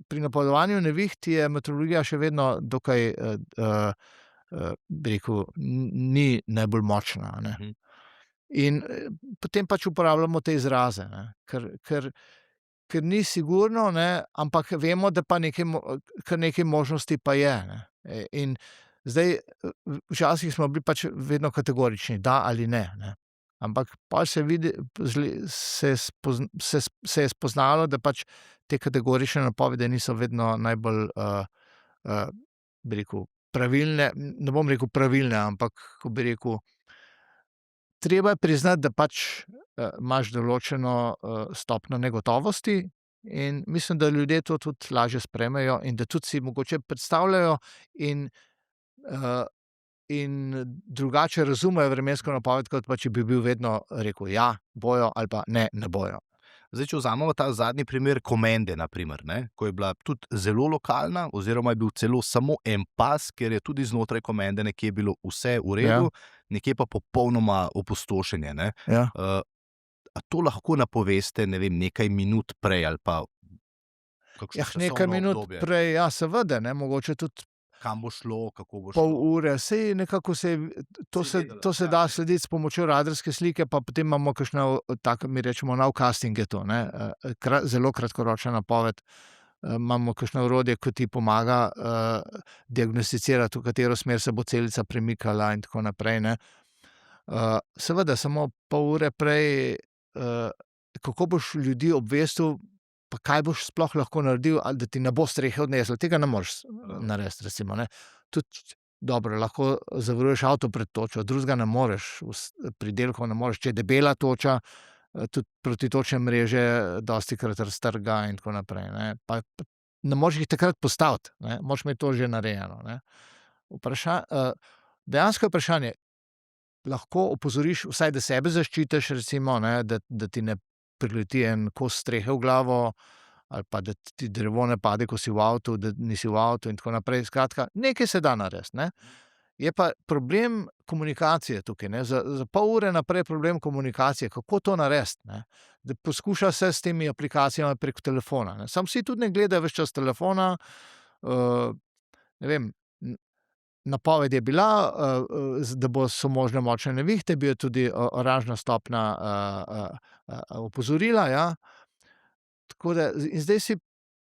Pri napovedovanju neviht je meteorologija še vedno dokaj, bi rekel, ni najbolj močna, a ne. In potem pač uporabljamo te izraze, ne, ker ni sigurno, ne, ampak vemo, da pa kar nekaj možnosti pa je, ne. In zdaj včasih smo bili pač vedno kategorični, da ali ne, ne. Ampak pol se vidi, se je spoznalo, da pač te kategorične napovedi niso vedno najbolj, bi rekel, pravilne, ne bom rekel pravilne, ampak kako bi rekel, treba je priznati, da pač imaš določeno stopnjo negotovosti in mislim, da ljudje to tudi lažje sprejmejo in da tudi si mogoče predstavljajo in drugače razumejo vremensko napoved, kot pa če bi bil vedno rekel ja, bojo ali pa ne, ne bojo. Zdaj, če vzamemo ta zadnji primer Komende, na primer, ne, ko je bila tudi zelo lokalna oziroma je bil celo samo en pas, ker je tudi znotraj Komende nekje bilo vse v redu, nekje pa popolnoma opustošenje, ne. Ja. A to lahko napoveste, ne vem, nekaj minut prej ali pa kakšno časovno Nekaj minut obdobje? prej, ja, seveda, ne, mogoče tudi kam bo šlo, kako bo pol šlo. ure, sej nekako to se da slediti s pomočjo radarske slike, pa potem imamo kakšne, tako mi rečemo, nowcasting je to, ne, zelo kratkoročna napoved. Imamo kakšno orodje, ki ti pomaga, diagnosticirati, v katero smer se bo celica premikala in tako naprej, ne. Seveda samo pol ure prej, kako boš ljudi obvestil, pa kaj boš sploh lahko naredil, ali da ti ne bo strehe odneslo, tega ne moreš narediti, recimo, ne. Tudi dobro, lahko zavaruješ avto pred točo, drugega ne moreš, pridelkov ne moreš, če je debela toča, tudi protitočne mreže dostikrat raztrga in tako naprej, ne. Pa ne moreš jih takrat postaviti, ne, moraš imeti to že narejeno, ne. Dejansko je vprašanje, lahko opozoriš, vsaj da sebe zaščitiš, recimo, ne, da ti ne prileti en kos strehe v glavo, ali pa da ti drevo ne pade, ko si v avtu, da nisi v avtu in tako naprej. Skratka, nekaj se da narediti, ne. Je pa problem komunikacije tukaj, ne. Za pol ure naprej je problem komunikacije, kako to narediti, ne. Da poskuša se s temi aplikacijami preko telefona, ne. Samo vsi tudi ne gledajo ves čas telefona, ne vem, napoved je bila, da so možne močne nevihte, bil je tudi oranžna stopnja, opozorila, ja. Tako da in zdaj si,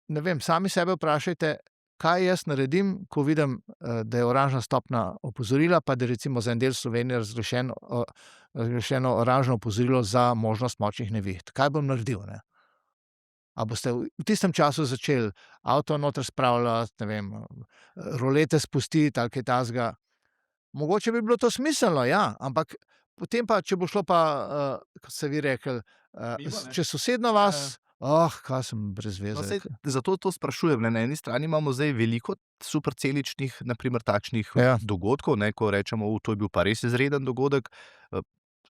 ne vem, sami sebe vprašajte, kaj jaz naredim, ko vidim, da je oranžna stopnja opozorila, pa da je recimo za en del Slovenije razglašeno oranžno opozorilo za možnost močnih neviht. Kaj bom naredil, ne? A boste v tistem času začeli avto noter spravljati, ne vem, rolete spustiti ali kaj takega? Mogoče bi bilo to smiselno, ja, ampak potem pa, če bo šlo pa, kot ste vi rekli, čez sosednjo vas, kaj sem brez No, veze. zato to sprašujem, ne. Na eni strani imamo zdaj veliko superceličnih, na primer takšnih Ja. dogodkov, ne, ko rečemo, to je bil pa res izreden dogodek.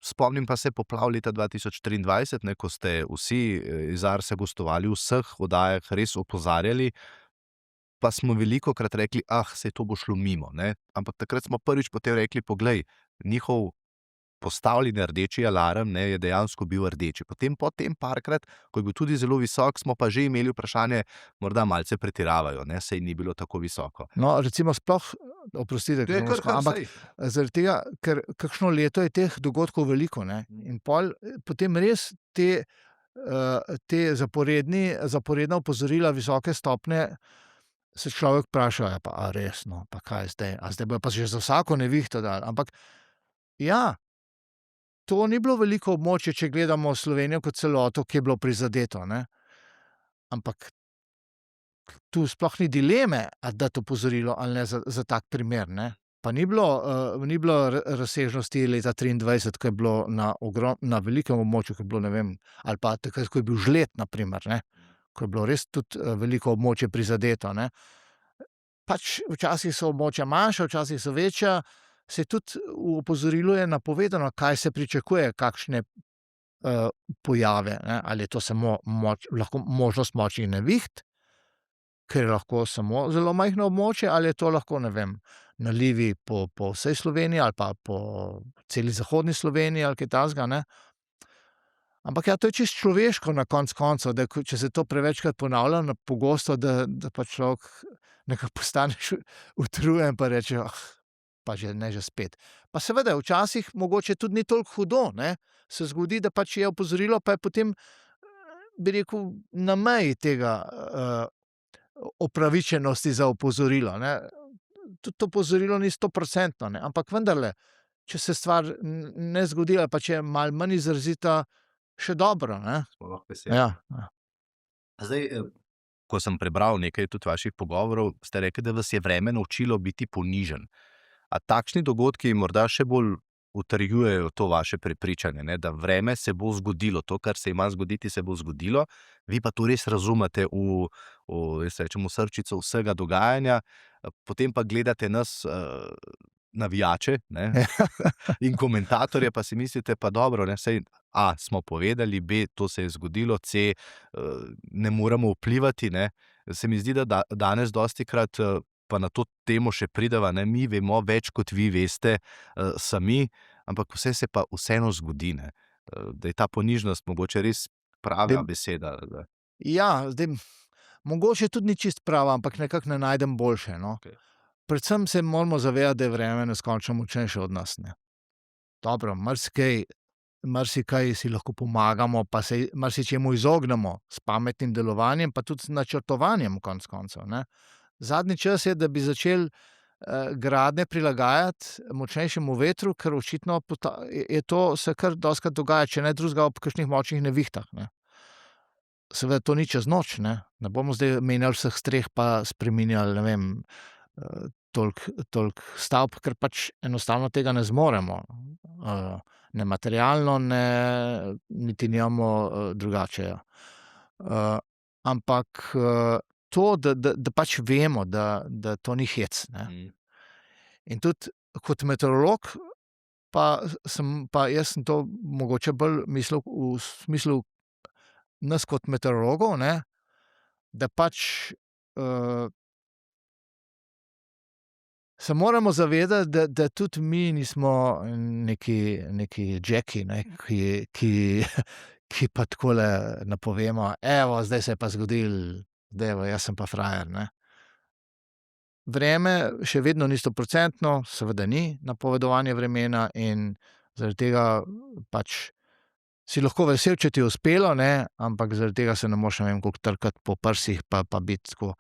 Spomnim pa se poplav leta 2023, ne, ko ste vsi iz Arsa gostovali v vseh oddajah, res opozarjali, pa smo velikokrat rekli, saj to bo šlo mimo, ne. Ampak takrat smo prvič potem rekli, poglej, njihov postavljeni rdeči alarm, ne, je dejansko bil rdeči. Potem parkrat, ko je bil tudi zelo visok, smo pa že imeli vprašanje, morda malce pretiravajo, ne, saj ni bilo tako visoko. No, recimo sploh, oprostite, ampak zaradi tega, ker kakšno leto je teh dogodkov veliko, ne, in potem res te zaporedna opozorila visoke stopnje, se človek vpraša, ja, pa a res, no, pa kaj zdaj, a zdaj bojo pa že za vsako nevihto dali, ampak ja, to ni bilo veliko območje, če gledamo Slovenijo kot celoto, ki je bilo prizadeto, ne. Ampak tu sploh ni dileme, a dati opozorilo ali ne za tak primer, ne. Pa ni bilo razsežnosti leta 23, ko je bilo na velikem območju, ko je bilo, ne vem, ali pa takrat, ko je bil žled, na primer, ne. Ko je bilo res tudi veliko območje prizadeto, ne. Pač včasih so območja manjša, včasih so večja, saj tudi v opozorilu je napovedano, kaj se pričakuje, kakšne pojave, ne. Ali je to samo lahko možnost močnih neviht, ker je lahko samo zelo majhno območje, ali je to lahko, ne vem, nalivi po vsej Sloveniji ali pa po celi zahodni Sloveniji ali kaj takega, ne. Ampak ja, to je čisto človeško na koncu koncev, da če se to prevečkrat ponavlja pogosto, da pa človek nekako postaneš utrujen pa reče: pa že ne že spet." Pa seveda včasih mogoče tudi ni toliko hudo, ne. Se zgodi, da pač je opozorilo, pa je potem, bi rekel, na meji tega, upravičenosti za opozorilo, ne. Tudi opozorilo ni stoprocentno, ne, ampak vendarle, če se stvar ne zgodi ali pa če je malo manj izrazita, še dobro, ne. Smo lahko veseli. Ja, Zdaj, ko sem prebral nekaj tudi vaših pogovorov, ste rekli, da vas je vreme naučilo biti ponižen. A takšni dogodki morda še bolj utrjujejo to vaše prepričanje, ne, da vreme se bo zgodilo, to, kar se ima zgoditi, se bo zgodilo, vi pa to res razumete jaz rečem, v srčico vsega dogajanja, potem pa gledate nas, navijače, ne, in komentatorje, pa si mislite, pa dobro, ne, saj A, smo povedali, B, to se je zgodilo, C, ne moremo vplivati, ne. Se mi zdi, da danes dostikrat, pa na to temo še prideva, ne, mi vemo več, kot vi veste, sami, ampak vse se pa vseeno zgodi, ne. Da je ta ponižnost mogoče res prava beseda. Ja, zdaj mogoče tudi ni čisto prava, ampak nekako ne najdem boljše, no. Okej. predvsem se moramo zavedati, da je vreme neskončno močnejše od nas, ne. Dobro, marsikaj si lahko pomagamo, pa se marsičemu izognemo s pametnim delovanjem, pa tudi z načrtovanjem konec koncev, ne. Zadnji čas je, da bi začeli, gradnje prilagajati močnejšemu vetru, ker očitno je to se kar dostikrat dogaja, če ne drugega, ob kakšnih močnih nevihtah, ne. Seveda to ni čez noč, ne. Ne bomo zdaj menjali vseh streh pa spreminjali, ne vem, toliko stavb, ker pač enostavno tega ne zmoremo. Ne materialno, ne niti nimamo, drugače, ja. Ampak, to, da pač vemo, da to ni hec, ne. In tudi kot meteorolog jaz sem to mogoče bolj mislil v smislu nas kot meteorologov, ne, da pač, se moramo zavedati, da tudi mi nismo neki Jacki, ne, ki pa takole napovemo: "Evo, zdaj se je pa zgodilo, evo, jaz sem pa frajer, ne." Vreme še vedno ni stoprocentno, seveda ni napovedovanje vremena, in zaradi tega pač si lahko vesel, če ti je uspelo, ne, ampak zaradi tega se ne moreš, ne vem koliko, trkati po prsih pa biti tako,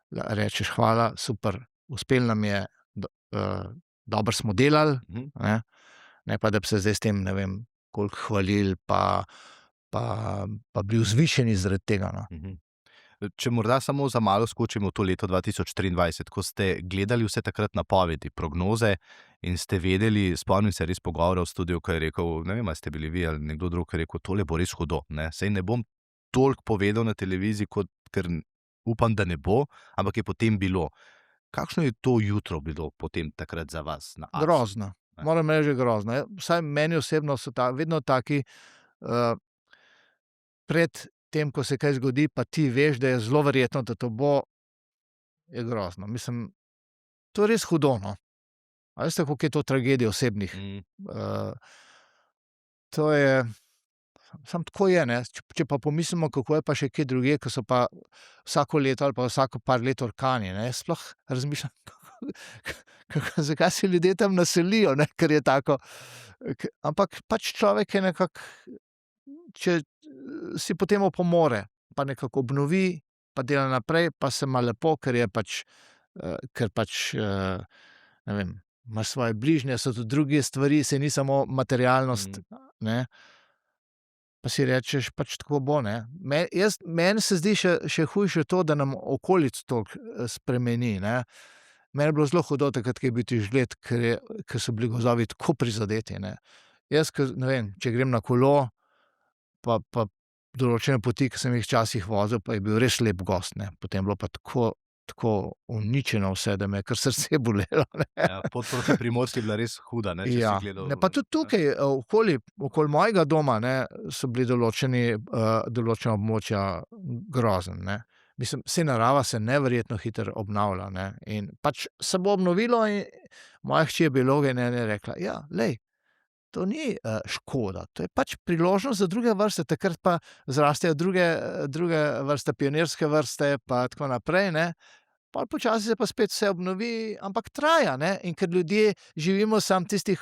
da rečeš: "Hvala, super, uspelo nam je, dobro smo delali." Ne. Ne pa da bi se zdaj s tem, ne vem, koliko hvalili pa bili vzvišeni zaradi tega, no. Če morda samo za malo skočimo v to leto 2023, ko ste gledali vse takrat napovedi, prognoze in ste vedeli, spomnim se res pogovora v studiu, ko je rekel, ne vem, ali ste bili vi ali nekdo drug, ki je rekel: "Tole bo res hudo, ne, saj ne bom toliko povedal na televiziji, ker upam, da ne bo," ampak je potem bilo. Kakšno je to jutro bilo potem takrat za vas na Arsu? Grozno. Moram reči, že grozno. Vsaj meni osebno so vedno taki, pred tem, ko se kaj zgodi, pa ti veš, da je zelo verjetno, da to bo, je grozno. Mislim, to je res hudo, no. A veste, koliko je to tragedij osebnih? To je, samo tako je, ne. Če pa pomislimo, kako je pa še kje drugje, ko so pa vsako leto ali pa vsako par let orkani, ne, sploh razmišljam, zakaj se ljudje tam naselijo, ne, ker je tako, ampak pač človek je nekako, če si potem opomore, pa nekako obnovi, pa dela naprej, pa se ima lepo, ker je pač, ne vem, imaš svoje bližnje, so tudi druge stvari, saj ni samo materialnost, ne. Pa si rečeš, pač tako bo, ne. Meni se zdi še hujše to, da nam okolica toliko, spremeni, ne. Meni je bilo zelo hudo takrat, ko je bil tisti žled, ker so bili gozdovi tako prizadeti, ne. Jaz, ne vem, če grem na kolo, pa določene poti, ki sem jih včasih vozil, pa je bil res lep gozd, ne. Potem je bilo pa tako uničeno vse, da me je kar srce bolelo, ne. Ja, pot proti Primorski je bila res huda, ne, če si gledal. Ne, pa tudi tukaj, okoli mojega doma, ne, so bili določena območja grozna, ne. Mislim, saj narava se neverjetno hitro obnavlja, ne, in pač se bo obnovilo in moja hči je biologinja in je rekla: "Ja, glej, to ni, škoda, to je pač priložnost za druge vrste." Takrat pa zrastejo druge vrste, pionirske vrste pa tako naprej, ne. Pol počasi se pa spet vse obnovi, ampak traja, ne, in ker ljudje živimo samo tistih,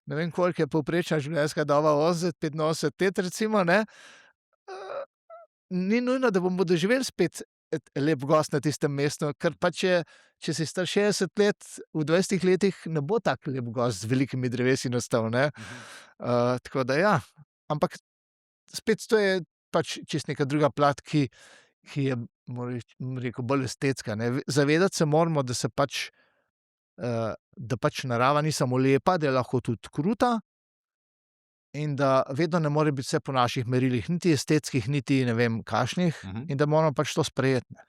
ne vem, koliko je povprečna življenjska doba, 80, 85 let recimo, ne, ni nujno, da bomo doživeli spet lep gozd na tistem mestu, ker pač je, če si star 60 let, v 20 letih ne bo tak lep gozd z velikimi drevesi nastal, ne. Tako da ja, ampak spet to je pač čisto neka druga plat, ki je, bom rekel, bolj estetska, ne. Zavedati se moramo, da se pač, da pač narava ni samo lepa, da je lahko tudi kruta in da vedno ne more biti vse po naših merilih, niti estetskih, niti ne vem kakšnih, in da moramo pač to sprejeti, ne.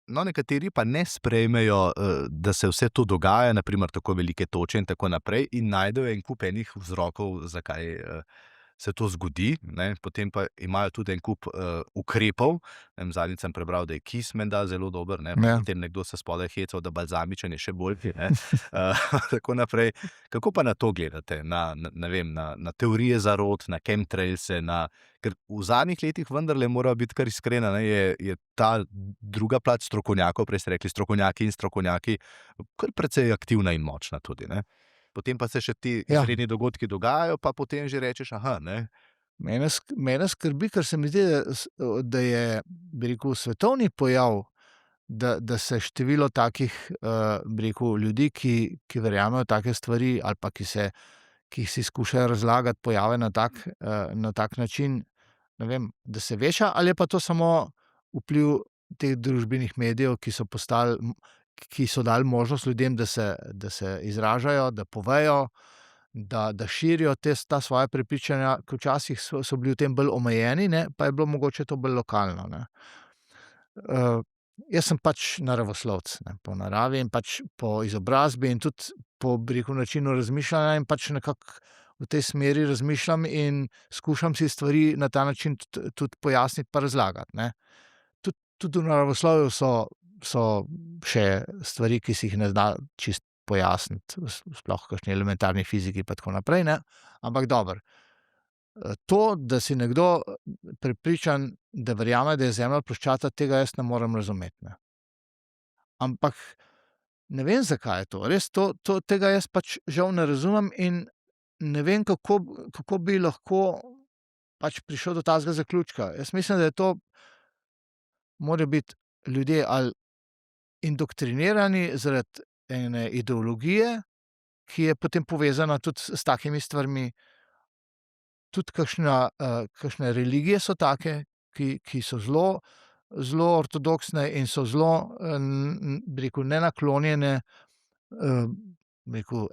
No, nekateri pa ne sprejmejo, da se vse to dogaja, na primer tako velike toče in tako naprej, in najdejo en kup enih vzrokov, zakaj, se to zgodi, ne, potem pa imajo tudi en kup ukrepov. Zadnjič sem prebral, da je kis menda zelo dober, ne, Ja. potem nekdo se spodaj hecal, da balzamičen je še boljši. Tako naprej. Kako pa na to gledate? Ne vem, na teorije zarot, na chemtrailse, ker v zadnjih letih vendarle mora biti kar iskrena, ne, je ta druga plat strokovnjakov, prej ste rekli strokovnjaki in strokovnjaki, kar precej aktivna in močna tudi, ne. Potem pa se še ti izredni dogodki dogajajo, pa potem že rečeš, aha, ne. Mene skrbi, ker se mi zdi, da je, bi rekel, svetovni pojav, da se število takih, bi rekel, ljudi, ki verjamejo v take stvari ali pa ki si skušajo razlagati pojave na tak način, ne vem, da se veča, ali je pa to samo vpliv teh družbenih medijev, ki so dali možnost ljudem, da se izražajo, da povejo, da širijo ta svoja prepričanja, ki včasih so bili v tem bolj omejeni, ne, pa je bilo mogoče to bolj lokalno, ne. Jaz sem pač naravoslovec, ne, po naravi in pač po izobrazbi in tudi po, bi rekel, načinu razmišljanja in pač nekako v tej smeri razmišljam in skušam si stvari na ta način tudi pojasniti pa razlagati, ne. Tudi v naravoslovju so še stvari, ki si jih ne da čisto pojasniti, sploh v kakšni elementarni fiziki pa tako naprej, ne, ampak dobro. To, da si nekdo prepričan, da verjame, da je Zemlja ploščata, tega jaz ne morem razumeti, ne. Ampak ne vem, zakaj je to. Res tega jaz pač žal ne razumem in ne vem, kako bi lahko pač prišel do takega zaključka. Jaz mislim, da je to, morajo biti ljudje ali indoktrinirani zaradi ene ideologije, ki je potem povezana tudi s takimi stvarmi. Tudi kakšne religije so take, ki so zelo ortodoksne in so zelo, bi rekel, nenaklonjene, bi rekel,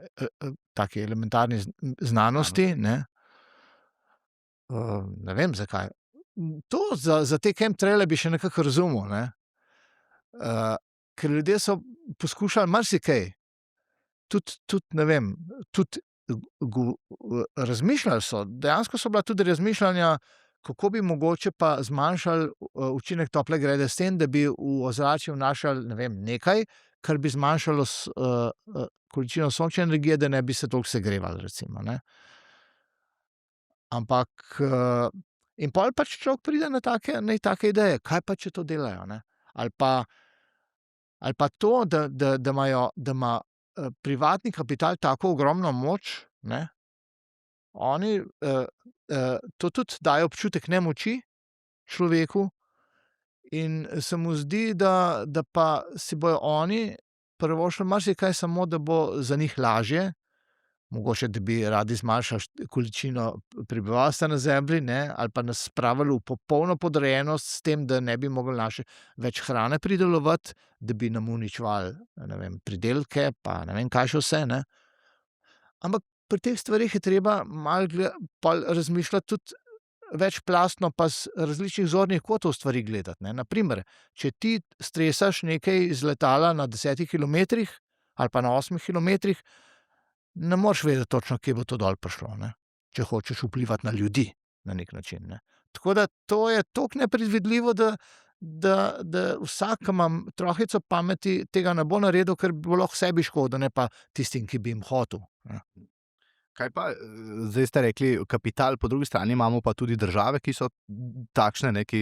taki elementarni znanosti, ne. Ne vem, zakaj. To za te chemtraile bi še nekako razumel, ne. Ker ljudje so poskušali marsikaj. Tudi ne vem, tudi razmišljali so, dejansko so bila tudi razmišljanja, kako bi mogoče pa zmanjšali učinek tople grede s tem, da bi v ozračje vnašali, ne vem, nekaj, kar bi zmanjšalo količino sončne energije, da ne bi se toliko segrevali, recimo, ne. Ampak in pol pač človek pride na take ideje, kaj pa, če to delajo, ne. Ali pa to, da ima privatni kapital tako ogromno moč, ne, oni to tudi daje občutek nemoči človeku in se mu zdi, da pa si bojo oni privoščili marsikaj samo, da bo za njih lažje, mogoče, da bi radi zmanjšali količino prebivalstva na Zemlji, ne, ali pa nas spravili v popolno podrejenost s tem, da ne bi mogli naše več hrane pridelovati, da bi nam uničevali, ne vem, pridelke pa ne vem kaj še vse, ne. Ampak pri teh stvareh je treba malo pol razmišljati tudi večplastno pa z različnih zornih kotov stvari gledati, ne. Na primer, če ti stresaš nekaj iz letala na 10 kilometrih ali pa na 8 kilometrih, ne moreš vedeti točno, kje bo to dol prišlo, ne, če hočeš vplivati na ljudi na neki način, ne. Tako da to je toliko nepredvidljivo, da vsak, ki ima trohico pameti, tega ne bo naredil, ker bo lahko sebi škodil, ne pa tistim, ki bi jim hotel, ne. Kaj pa, zdaj ste rekli kapital, po drugi strani imamo pa tudi države, ki so takšne, ne, ki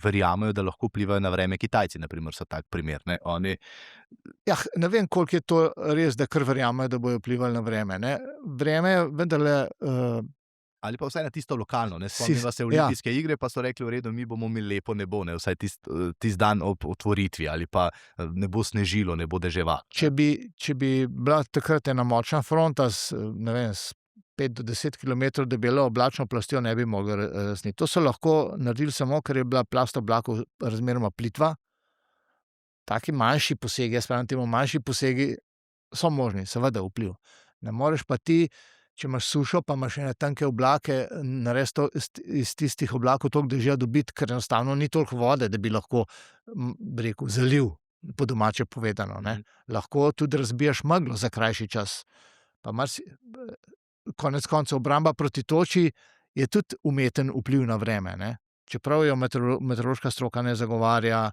verjamejo, da lahko vplivajo na vreme. Kitajci, na primer, so tak primer, ne. Oni Ne vem, koliko je to res, da kar verjamejo, da bojo vplivali na vreme, ne. Vreme je vendarle, ali pa vsaj na tisto lokalno, ne. Spomniva se olimpijske igre, pa so rekli: "V redu, mi bomo imeli lepo nebo, ne, vsaj tisti dan ob otvoritvi." Ali pa ne bo snežilo, ne bo deževalo. Če bi bila takrat ena močna fronta ne vem, s 5 do 10 kilometrov debelo oblačno plastjo, ne bi mogli sneti. To so lahko naredili samo, ker je bila plast oblakov razmeroma plitva. Taki manjši posegi, jaz pravim temu manjši posegi, so možni, seveda vpliv. Ne moreš pa ti, če imaš sušo, pa imaš ene tanke oblake, narediti iz tistih oblakov toliko dežja dobiti, ker enostavno ni toliko vode, da bi lahko, bi rekel, zalil, po domače povedano, ne. Lahko tudi razbiješ meglo za krajši čas. Pa konec koncev obramba proti toči je tudi umeten vpliv na vreme, ne. Čeprav jo meteorološka stroka ne zagovarja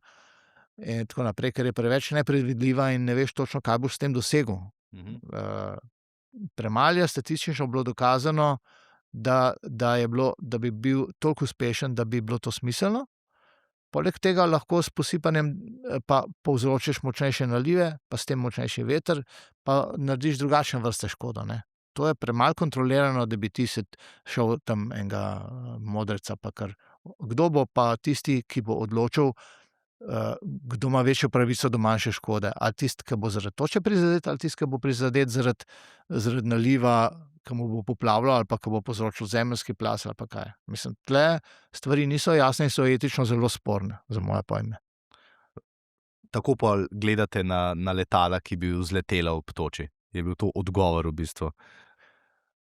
in tako naprej, ker je preveč nepredvidljiva in ne veš točno, kaj boš s tem dosegel. Premalo je statistično bilo dokazano, da bi bil toliko uspešen, da bi bilo to smiselno. Poleg tega lahko s posipanjem pa povzročiš močnejše nalive, pa s tem močnejši veter, pa narediš drugačne vrste škodo, ne. To je premalo kontrolirano, da bi ti se šel tam enega modreca pa kar. Kdo bo pa tisti, ki bo odločil, kdo ima večjo pravico do manjše škode? Ali tisti, ki bo zaradi toče prizadet, ali tisti, ki bo prizadet zaradi naliva, ki mu bo poplavilo, ali pa ki bo povzročil zemeljski plaz, ali pa kaj. Mislim, tle stvari niso jasne in so etično zelo sporne, za moje pojme. Tako pa gledate na letala, ki bi vzletela ob toči? Je bil to odgovor v bistvu?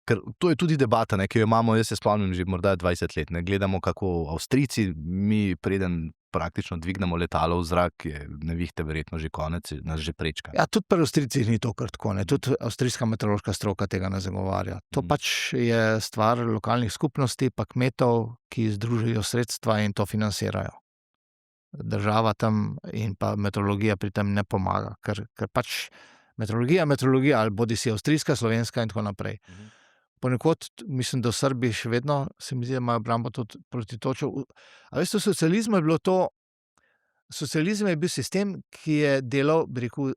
Ker to je tudi debata, ne, ki jo imamo, jaz se spomnim, že morda 20 let. Ne. Gledamo, kako Avstrijci, mi preden praktično dvignemo letalo v zrak, je nevihte verjetno že konec, nas že prečka. Ja, tudi pri Avstrijcih ni to kar tako, ne. Tudi avstrijska meteorološka stroka tega ne zagovarja. To pač je stvar lokalnih skupnosti pa kmetov, ki združijo sredstva in to financirajo. Država tam in pa meteorologija pri tem ne pomaga, ker pač meteorologija, ali bodisi avstrijska, slovenska in tako naprej. Ponekod, mislim, da v Srbiji še vedno, se mi zdi, da imajo obrambo tudi proti točo. A veste, v socializmu je bilo to, socializem je bil sistem, ki je delal, bi rekel,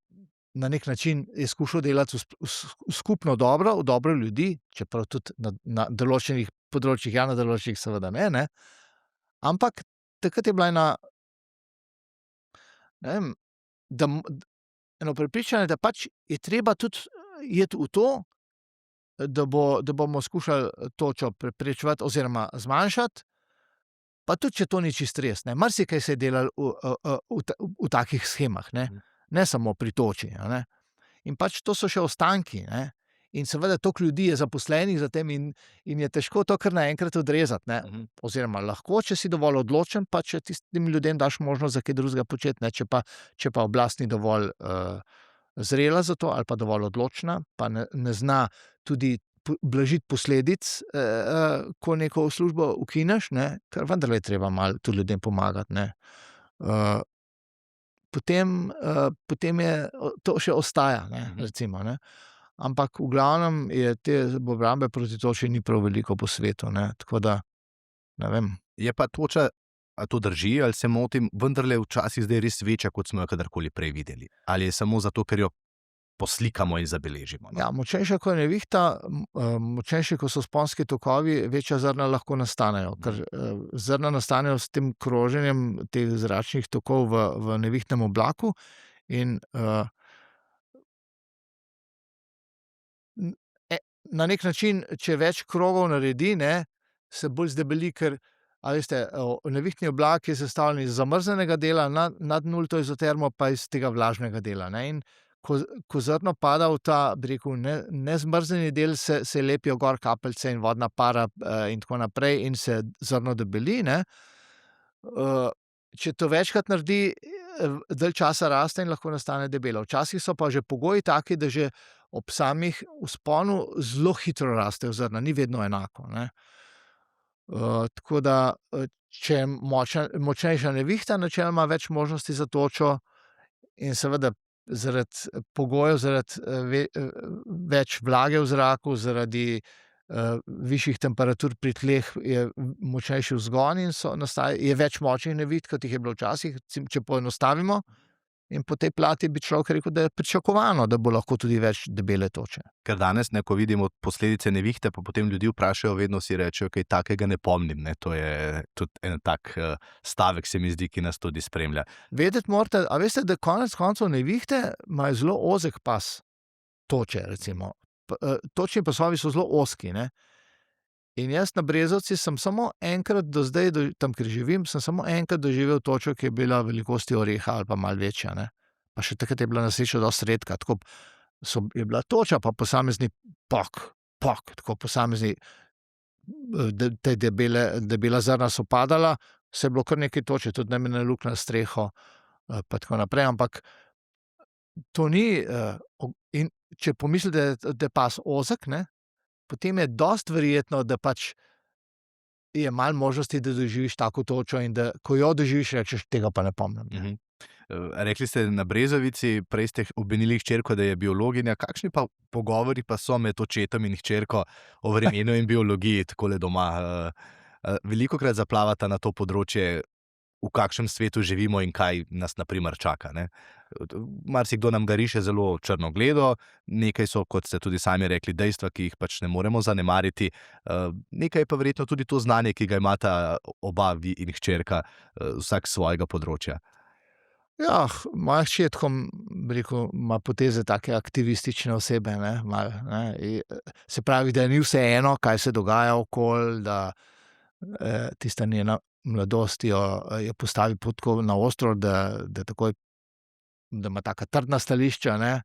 na nek način je skušal delati v skupno dobro, v dobro ljudi, čeprav tudi na določenih področjih, ja, na določenih seveda ne. Ampak takrat je bila ena, ne vem, eno prepričanje, da pač je treba tudi iti v to, da bomo skušali točo preprečevati oziroma zmanjšati, pa tudi, če to ni čisto res, ne. Marsikaj se je delalo v takih shemah, ne samo pri toči, a ne. In pač to so še ostanki, ne. In seveda toliko ljudi je zaposlenih za tem in je težko to kar naenkrat odrezati, ne. Oziroma lahko, če si dovolj odločen, pa če tistim ljudem daš možnost za kaj drugega početi, ne. Če pa oblast ni dovolj zrela za to ali pa dovolj odločna, pa ne zna tudi blažiti posledic, ko neko službo ukineš, ne, ker vendarle je treba malo tudi ljudem pomagati, ne. Potem je to še ostaja, ne, recimo, ne. Ampak v glavnem je te obrambe proti toči ni prav veliko po svetu, ne, tako da ne vem. Je pa toča, a to drži, ali se motim, vendarle včasih zdaj res večja, kot smo jo kadarkoli prej videli? Ali je samo zato, ker jo poslikamo in zabeležimo? No? Ja, močnejša kot je nevihta, močnejši kot so vzponski tokovi, večja zrna lahko nastanejo, ker zrna nastanejo s tem kroženjem teh zračnih tokov v nevihtnem oblaku in na nek način, če več krogov naredi, ne, se bolj zdebeli, ker a veste, nevihtni oblak je sestavljen iz zamrznjenega dela nad nulto izotermo pa iz tega vlažnega dela, ne, in ko zrno pada v ta, bi rekel, nezmrznjeni del, se lepijo gor kapljice in vodna para in tako naprej in se zrno debeli, ne. Če to večkrat naredi, dalj časa raste in lahko nastane debelo. Včasih so pa že pogoji taki, da že ob samih vzponu zelo hitro rastejo zrna, ni vedno enako, ne. Tako da, če je močnejša nevihta, načeloma več možnosti za točo in seveda zaradi pogojev, zaradi več vlage v zraku, zaradi višjih temperatur pri tleh je močnejši vzgon in je več močnih neviht, kot jih je bilo včasih, če poenostavimo. In po tej plati bi človek rekel, da je pričakovano, da bo lahko tudi več debele toče. Ker danes, ne, ko vidimo posledice nevihte, pa potem ljudi vprašajo, vedno si rečejo, kaj takega ne pomnim, ne. To je tudi en tak stavek, se mi zdi, ki nas tudi spremlja. Vedeti morate, a veste, da konec koncev nevihte imajo zelo ozek pas toče, recimo. Točni pasovi so zelo ozki, ne. In jaz na Brezovici sem samo enkrat do zdaj, tam, kjer živim, sem samo enkrat doživel točo, ki je bila velikosti oreha ali pa malo večja, ne. Pa še takrat je bila na srečo dosti redka, tako je bila toča, pa posamezni pok, tako posamezni te debela zrna so padala, se je bilo kar nekaj toče, tudi na luknjo na streho, pa tako naprej, ampak to ni, in če pomislite, da je pas ozek, ne, potem je dosti verjetno, da pač je malo možnosti, da doživiš tako točo in da, ko jo doživiš, rečeš, tega pa ne pomnim. Ne. Rekli ste na Brezovici, prej ste omenili hčerko, da je biologinja. Kakšni pa pogovori pa so med očetom in hčerko o vremenu in biologiji takole doma? Velikokrat zaplavata na to področje, v kakšnem svetu živimo in kaj nas na primer čaka, ne? Marsikdo nam ga riše zelo črnogledo, nekaj so, kot ste tudi sami rekli, dejstva, ki jih pač ne moremo zanemariti, nekaj je pa verjetno tudi to znanje, ki ga imata oba, vi in hčerka, vsak s svojega področja. Ja, moja hči je tako, bi rekel, ima poteze take aktivistične osebe, ne, malo, ne. Se pravi, da ni vseeno, kaj se dogaja okoli, da tista njena mladost jo je postavi tako na ostro, da takoj, da ima taka trdna stališča, ne.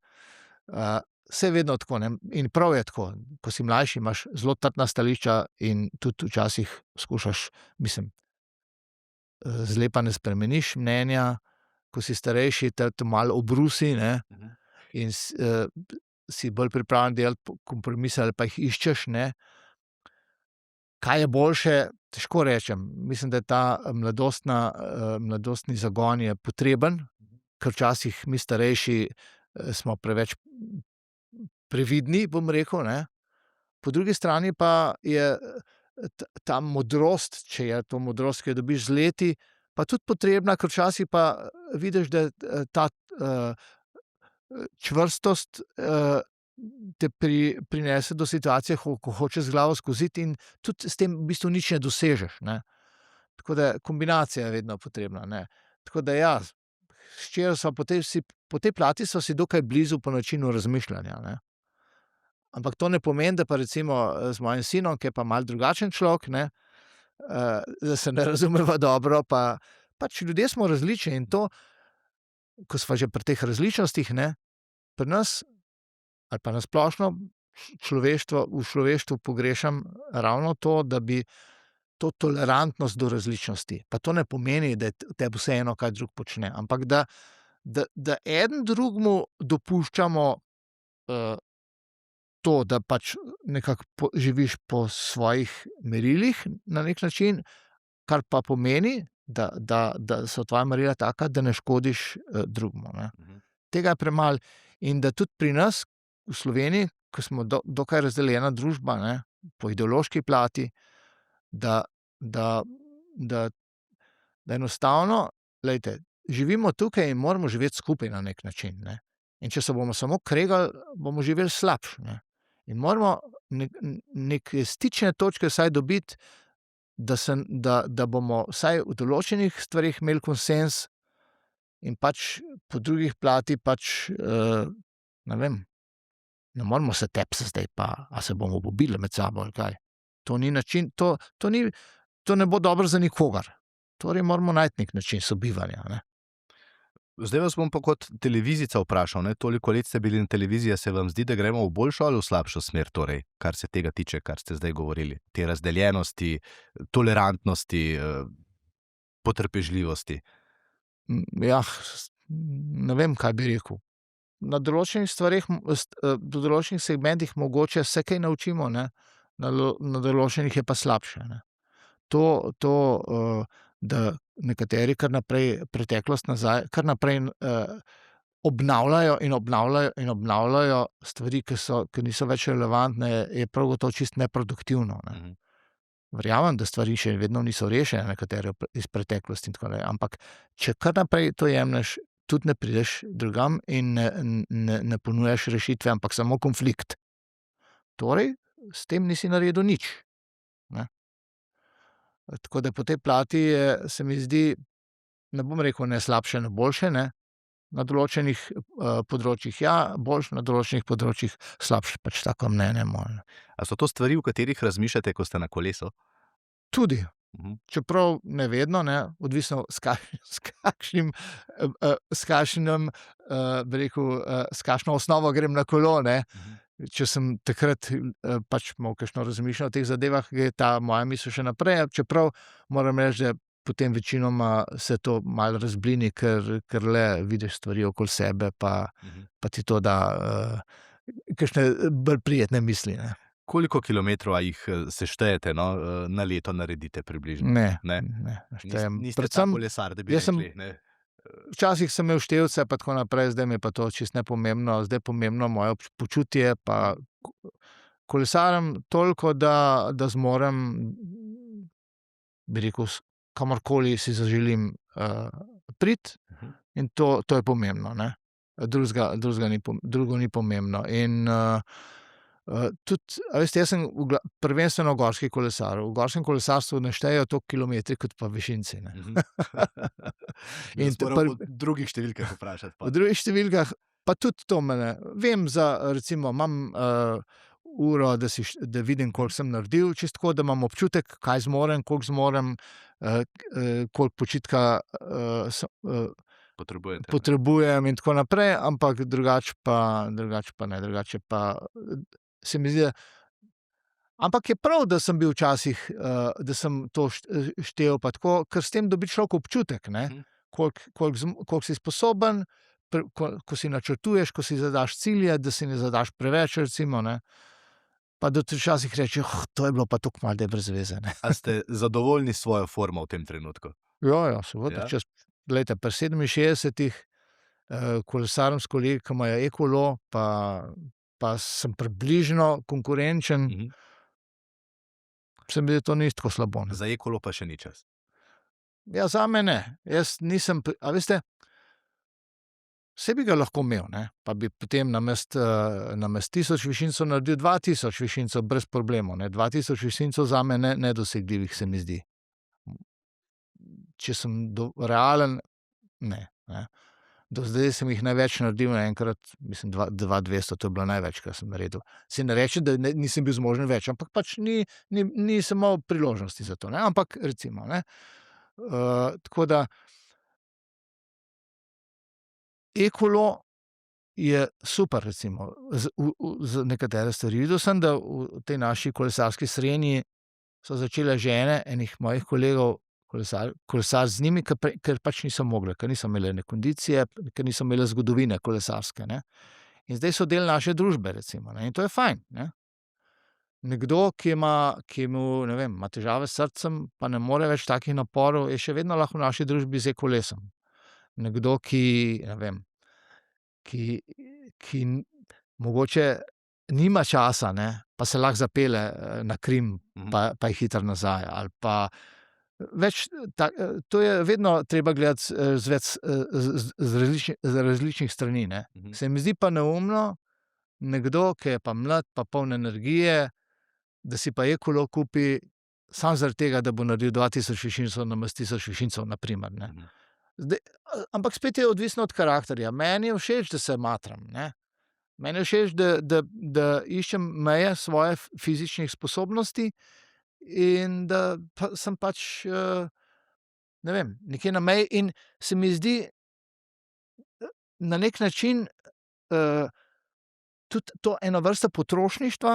Saj je vedno tako, ne, in prav je tako. Ko si mlajši, imaš zelo trdna stališča in tudi včasih skušaš, mislim, zlepa ne spremeniš mnenja, ko si starejši, te malo obrusi, ne, in si bolj pripravljen delati kompromise ali pa jih iščeš, ne. Kaj je boljše, težko rečem. Mislim, da je ta mladostni zagon je potreben, ker včasih mi starejši smo preveč previdni, bom rekel, ne. Po drugi strani pa je ta modrost, če je to modrost, ki jo dobiš z leti, pa tudi potrebna, ker včasih pa vidiš, da ta čvrstost te prinese do situacije, ko hočeš z glavo skozi in tudi s tem v bistvu nič ne dosežeš, ne. Tako da kombinacija je vedno potrebna, ne. Tako da ja, s hčerjo sva po tej plati sva si dokaj blizu po načinu razmišljanja, ne. Ampak to ne pomeni, da pa recimo z mojim sinom, ki je pa malo drugačen človek, ne, da se ne razumeva dobro, pa pač ljudje smo različni in to, ko sva že pri teh različnostih, ne, pri nas ali pa na splošno v človeštvu pogrešam ravno to, da bi to tolerantnost do različnosti. Pa to ne pomeni, da je tebi vseeno, kaj drug počne, ampak da eden drugemu dopuščamo to, da pač nekako živiš po svojih merilih na nek način, kar pa pomeni, da so tvoja merila taka, da ne škodiš drugemu, ne. Tega je premalo. In da tudi pri nas v Sloveniji, ko smo dokaj razdeljena družba, ne, po ideološki plati, da enostavno, glejte, živimo tukaj in moramo živeti skupaj na nek način, ne. In če se bomo samo kregali, bomo živeli slabše, ne. In moramo neke stične točke vsaj dobiti, da bomo vsaj v določenih stvareh imeli konsenz in pač po drugih plati pač, ne vem, ne moramo se tepsti zdaj pa, a se bomo pobili med sabo ali kaj. To ni način, to ne bo dobro za nikogar. Torej moramo najti nek način sobivanja, ne. Zdaj vas bom pa kot televizijca vprašal, ne, toliko let ste bili na televiziji, a se vam zdi, da gremo v boljšo ali v slabšo smer, torej, kar se tega tiče, kar ste zdaj govorili, te razdeljenosti, tolerantnosti, potrpežljivosti? Ja, ne vem, kaj bi rekel. Na določenih stvareh, v določenih segmentih mogoče se kaj naučimo, ne, na določenih je pa slabše, ne. To, da nekateri kar naprej preteklost nazaj, kar naprej obnavljajo in obnavljajo in obnavljajo stvari, ki niso več relevantne, je prav gotovo čisto neproduktivno, ne. Verjamem, da stvari še vedno niso rešene, nekatere iz preteklosti in tako naprej, ampak če kar naprej to jemlješ, tudi ne prideš drugam in ne ponujaš rešitve, ampak samo konflikt. Torej, s tem nisi naredil nič, ne. Tako da po tej plati se mi zdi, ne bom rekel ne slabše, ne boljše, ne. Na določenih področjih ja, boljše, na določenih področjih slabše, pač tako mnenje moje. A so to stvari, o katerih razmišljate, ko ste na kolesu? Tudi. Čeprav ne vedno, ne, odvisno s kakšnim, bi rekel, s kakšno osnovo grem na kolo, ne. Če sem takrat pač imel kakšno razmišljanje o teh zadevah, je ta moja misel še naprej, čeprav moram reči, da potem večinoma se to malo razblini, ker le vidiš stvari okoli sebe, pa ti to da kakšne bolj prijetne misli, ne. Koliko kilometrov, a jih seštejete, no, na leto naredite približno? Ne, Ne? ne štejem. Niste ta Predvsem kolesar, da bi jaz sem rekli, ne? včasih sem imel števce pa tako naprej, zdaj mi je pa to čisto nepomembno. Zdaj je pomembno moje počutje pa kolesarim toliko, da zmorem, bi rekel, kamorkoli si zaželim, priti, in to je pomembno, ne. Drugega drugo ni pomembno in, tudi, a veste, jaz sem prvenstveno gorski kolesar. V gorskem kolesarstvu ne štejejo toliko kilometri kot pa višinci, ne. In po drugih številkah vprašati v pol. drugih številkah pa tudi to me ne. Vem za, recimo imam, uro, da vidim, koliko sem naredil, čisto tako, da imam občutek, kaj zmorem, koliko zmorem, koliko počitka, Potrebujete, ne? potrebujem in tako naprej, ampak drugače pa ne, drugače pa, se mi zdi, ampak je prav, da sem bil včasih, da sem to štel pa tako, ker s tem dobi človek občutek, ne, koliko si sposoben, ko si načrtuješ, ko si zadaš cilje, da si ne zadaš preveč, recimo, ne. Pa da ti včasih rečeš: to je bilo pa toliko malo, da je brez veze, ne." A ste zadovoljni s svojo formo v tem trenutku? Ja, seveda, Ja? glejte, pri 67, kolesarim s kolegi, ki imajo ekolo, pa sem približno konkurenčen, se mi zdi, to ni tako slabo, ne. Za ekolo pa še ni čas. Ja, zame ne. Jaz nisem a veste, saj bi ga lahko imel, ne, pa bi potem namesto 1000 višincev naredil 2000 višincev brez problemov, ne. 2000 višincev zame nedosegljivih, se mi zdi. Če sem realen, ne. Do zdaj sem jih največ naredil naenkrat, mislim 2200, to je bilo največ, kar sem naredil. Saj ne rečem, da nisem bil zmožen več, ampak pač nisem imel priložnosti za to, ne, ampak recimo, ne. Tako da ekolo je super, recimo, za nekatere stvari. Videl sem, da v tej naši kolesarski srenji so začele žene enih mojih kolegov kolesariti z njimi, ker pač niso mogle, ker niso imele ne kondicije, ker niso imele zgodovine kolesarske, ne. In zdaj so del naše družbe, recimo, ne, in to je fajn, ne. Nekdo, ki ne vem, ima težave s srcem, pa ne more več takih naporov, je še vedno lahko v naši družbi z ekolesom. Nekdo, ki, ne vem, ki mogoče nima časa, ne, pa se lahko zapelje, na Krim, pa je hitro nazaj, ali pa več to je vedno treba gledati z različnih strani, ne. Se mi zdi pa neumno, nekdo, ki je pa mlad pa poln energije, da si pa ekolo kupi samo zaradi tega, da bo naredil 2000 višincev namesto 1000 višincev, na primer, ne. Zdaj, ampak spet je odvisno od karakterja. Meni je všeč, da se matram, ne. Meni je všeč, da iščem meje svoje fizičnih sposobnosti in da sem pač, ne vem, nekje na meji, in se mi zdi, na neki način, tudi to ena vrsta potrošništva,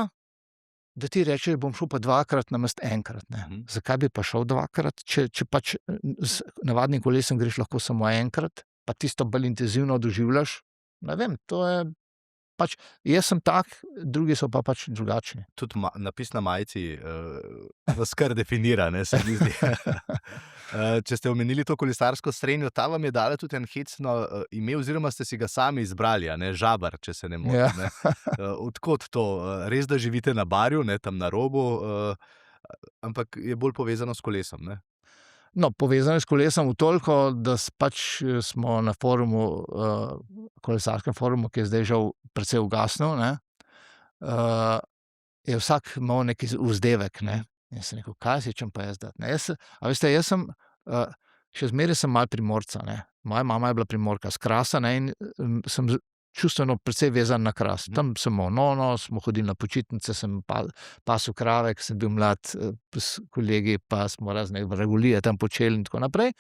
da ti rečeš: "Bom šel pa dvakrat namesto enkrat, ne." Zakaj bi pa šel dvakrat, če pač z navadnim kolesom greš lahko samo enkrat, pa tisto bolj intenzivno doživljaš? Ne vem, to je pač, jaz sem tak, drugi so pa pač drugačni. Tudi napis na majici, vas kar definira, ne, se mi zdi. Če ste omenili to kolesarsko srenjo, ta vam je dala tudi en hecno, ime oziroma ste si ga sami izbrali, a ne, Žabar, če se ne motim, ne. Od kod to? Res, da živite na Barju, ne, tam na robu, ampak je bolj povezano s kolesom, ne? No, povezano je s kolesom v toliko, da pač smo na forumu, kolesarskem forumu, ki je zdaj žal precej ugasnil, ne, je vsak imel neki vzdevek, ne. In sem rekel: "Kaj si hočem pa jaz dati, ne." A veste, jaz sem, še zmeraj sem malo Primorca, ne. Moja mama je bila Primorka s Krasa, ne, in sem čustveno precej vezan na Kras. Tam sem imel nono, smo hodili na počitnice, sem pasel krave, ko sem bil mlad, s kolegi, pa smo razne vragolije tam počeli in tako naprej.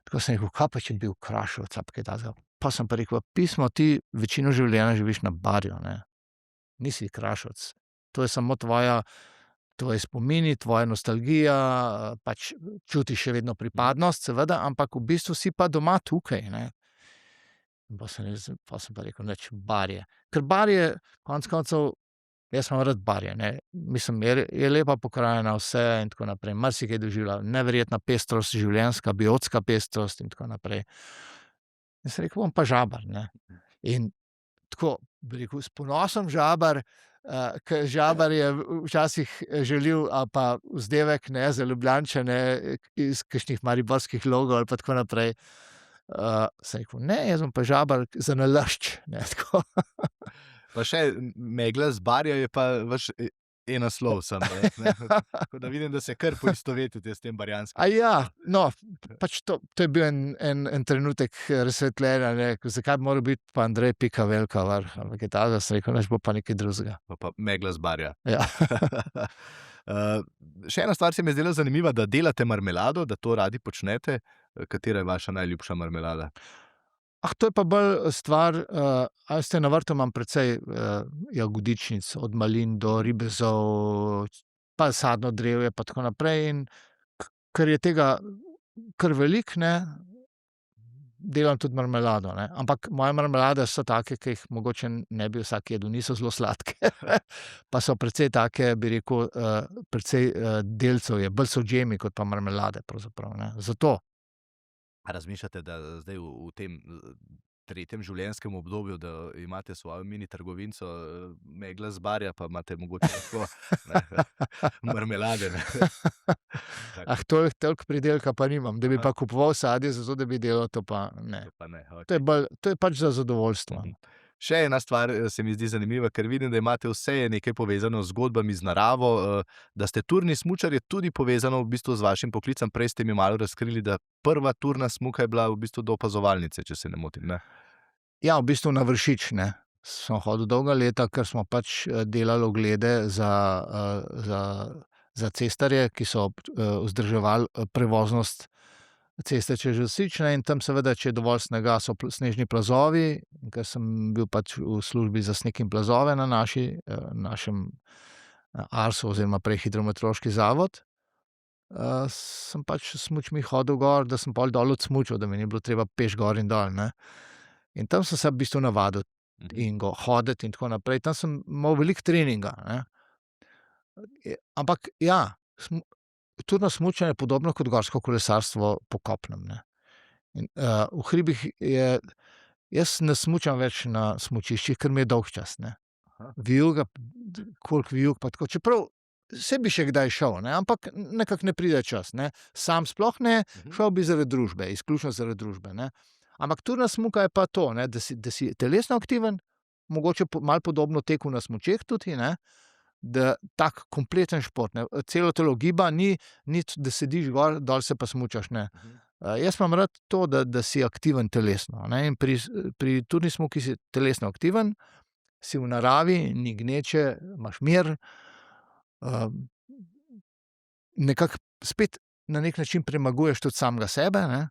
Tako sem rekel: "Kaj pa če bi v Krašovcu ali pa kaj takega?" Pa sem pa rekel: "Pismo, ti večino življenja živiš na Barju, ne. Nisi Kraševec. To je samo tvoji spomini, tvoja nostalgija, pač čutiš še vedno pripadnost, seveda, ampak v bistvu si pa doma tukaj, ne." Pol sem pa rekel: "Nič, Barje." Ker Barje konec koncev Jaz imam rad Barje, ne. Mislim, je lepa pokrajina, vse in tako naprej. Marsikaj doživljal, neverjetna pestrost življenjska, biotska pestrost in tako naprej. In sem rekel, bom pa Žabar, ne. In tako, bi rekel, s ponosom Žabar, ker Žabar je včasih žalil ali pa vzdevek, ne, za Ljubljančane iz kakšnih mariborskih logov ali pa tako naprej. Sem rekel, ne, jaz bom pa Žabar za nalašč, ne, tako. Pa še Megla z Barja je pa vaš naslov sam, ne. Tako da vidim, da se kar poistovetite s tem barjanskim. No, pač to je bil en trenutek razsvetljenja, ne, zakaj bi moral biti pa Andrej Pika velika var, ampak je takega, sem rekel, nič bo pa nekaj drugega. Pa Megla z Barja. Ja. Še ena stvar se mi je zdela zanimiva, da delate marmelado, da to radi počnete. Katera je vaša najljubša marmelada? To je pa bolj stvar, a veste, na vrtu imam precej jagodičnic, od malin do ribezov, pa sadno drevje pa tako naprej, in ker je tega kar veliko, ne, delam tudi marmelado, ne. Ampak moje marmelade so take, ki jih mogoče ne bi vsak jedel, niso zelo sladke. Pa so precej take, bi rekel, precej delcev je, bolj so džemi kot pa marmelade pravzaprav, ne. Zato. A razmišljate, da zdaj v tem tretjem življenjskem obdobju, da imate svojo mini trgovinico Megla z Barja, pa imate mogoče lahko marmelade, ne? Toliko pridelka pa nimam, da bi pa kupoval sadje, zato da bi delal, to pa ne. Pa ne, To je to je pač za zadovoljstvo. Še ena stvar se mi zdi zanimiva, ker vidim, da imate vse nekaj povezano z zgodbami, z naravo, da ste turni smučar, je tudi povezano v bistvu z vašim poklicem. Prej ste mi malo razkrili, da prva turna smuka je bila v bistvu do opazovalnice, če se ne motim, ne? Ja, v bistvu na Vršič, ne. Sem hodil dolga leta, ker smo pač delali oglede za cestarje, ki so vzdrževali prevoznost ceste čez Vršič, ne, in tam seveda, če je dovolj snega, so snežni plazovi, ker sem bil pač v službi za sneg in plazove na našem ARSU oziroma prej Hidrometeorološki zavod. Sem pač s smučmi hodil gor, da sem pol dol odsmučal, da mi ni bilo treba peš gor in dol, ne. In tam sem se v bistvu navadil in hoditi in tako naprej. Tam sem imel veliko treninga, ne. Ampak ja, turno smučanje je podobno kot gorsko kolesarstvo po kopnem, ne. In v hribih jaz ne smučam več na smučiščih, ker mi je dolgčas, ne. Vijuga, koliko vijug pa tako, čeprav saj bi še kdaj šel, ne, ampak nekako ne pride čas, ne. Sam sploh ne, šel bi zaradi družbe, izključno zaradi družbe, ne. Ampak turna smuka je pa to, ne, da si telesno aktiven, mogoče malo podobno teku na smučeh tudi, ne, da tak kompleten šport, ne, celo telo giba, ni da sediš gor, dol se pa smučaš, ne. Jaz imam rad to, da si aktiven telesno, ne, in pri turni smuki si telesno aktiven, si v naravi, ni gneče, imaš mir, nekako spet na neki način premaguješ tudi samega sebe, ne.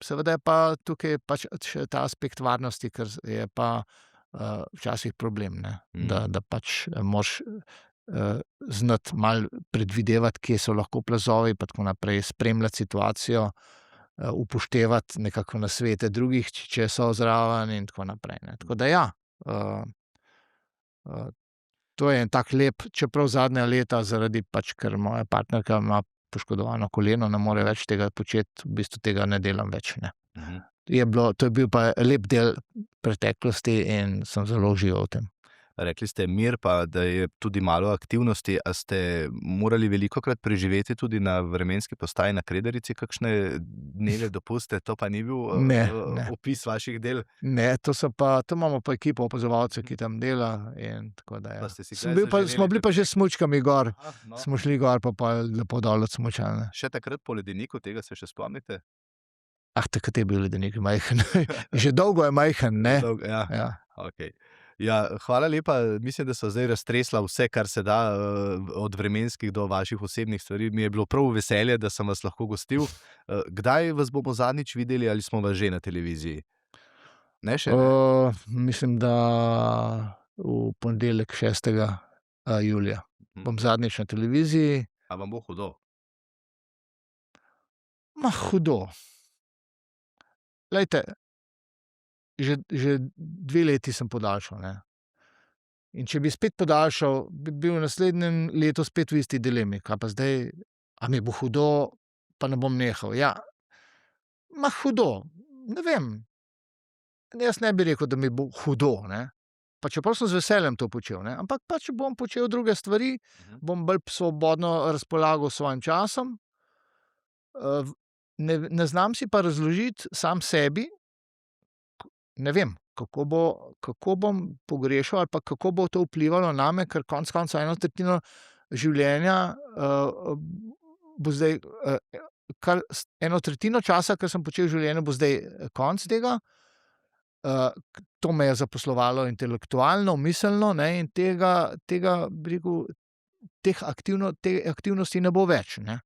Seveda je pa tukaj pač še ta aspekt varnosti, ker je pa včasih problem, ne, da pač moraš znati malo predvidevati, kje so lahko plazovi pa tako naprej, spremljati situacijo, upoštevati nekako nasvete drugih, če so zraven in tako naprej, ne. Tako da ja, to je en tak lep, čeprav zadnja leta zaradi pač, ker moja partnerka ima poškodovano koleno, ne more več tega početi, v bistvu tega ne delam več, ne. To je bil pa lep del preteklosti in sem zelo užival v tem. Rekli ste mir, pa da je tudi malo aktivnosti. A ste morali velikokrat preživeti tudi na vremenski postaji na Kredarici kakšne dneve dopuste? To pa ni bil opis vaših del? Ne, to imamo pa ekipo opazovalcev, ki tam dela, in tako da, ja. Pa ste si Smo bili pa že s smučkami gor. No. Smo šli gor, pa lepo dol odsmučali, ne. Še takrat po ledeniku, tega se še spomnite? Takrat je bil ledenik majhen. Že dolgo je majhen, ne. Ja. Okej. Ja, hvala lepa. Mislim, da so zdaj raztresla vse, kar se da, od vremenskih do vaših osebnih stvari. Mi je bilo prav veselje, da sem vas lahko gostil. Kdaj vas bomo zadnjič videli ali smo vas že na televiziji? Ne še, ne? Mislim, da v ponedeljek, 6. julija. Bom zadnjič na televiziji. A vam bo hudo? Hudo. Glejte, že 2 leti sem podaljšal, ne. In če bi spet podaljšal, bi bil v naslednjem letu spet v isti dilemi. Kaj pa zdaj, a mi bo hudo, pa ne bom nehal. Ja, hudo, ne vem. Jaz ne bi rekel, da mi bo hudo, ne. Pa čeprav sem z veseljem to počel, ne. Ampak pa če bom počel druge stvari, bom bolj svobodno razpolagal s svojim časom. Ne znam si pa razložiti sam sebi, ne vem, kako bom pogrešal ali pa kako bo to vplivalo name, ker konec koncev 1/3 življenja bo zdaj, kar 1/3 časa, kar sem počel v življenju, bo zdaj konec tega. To me je zaposlovalo intelektualno, miselno, ne, in tega, bi rekel, te aktivnosti ne bo več, ne.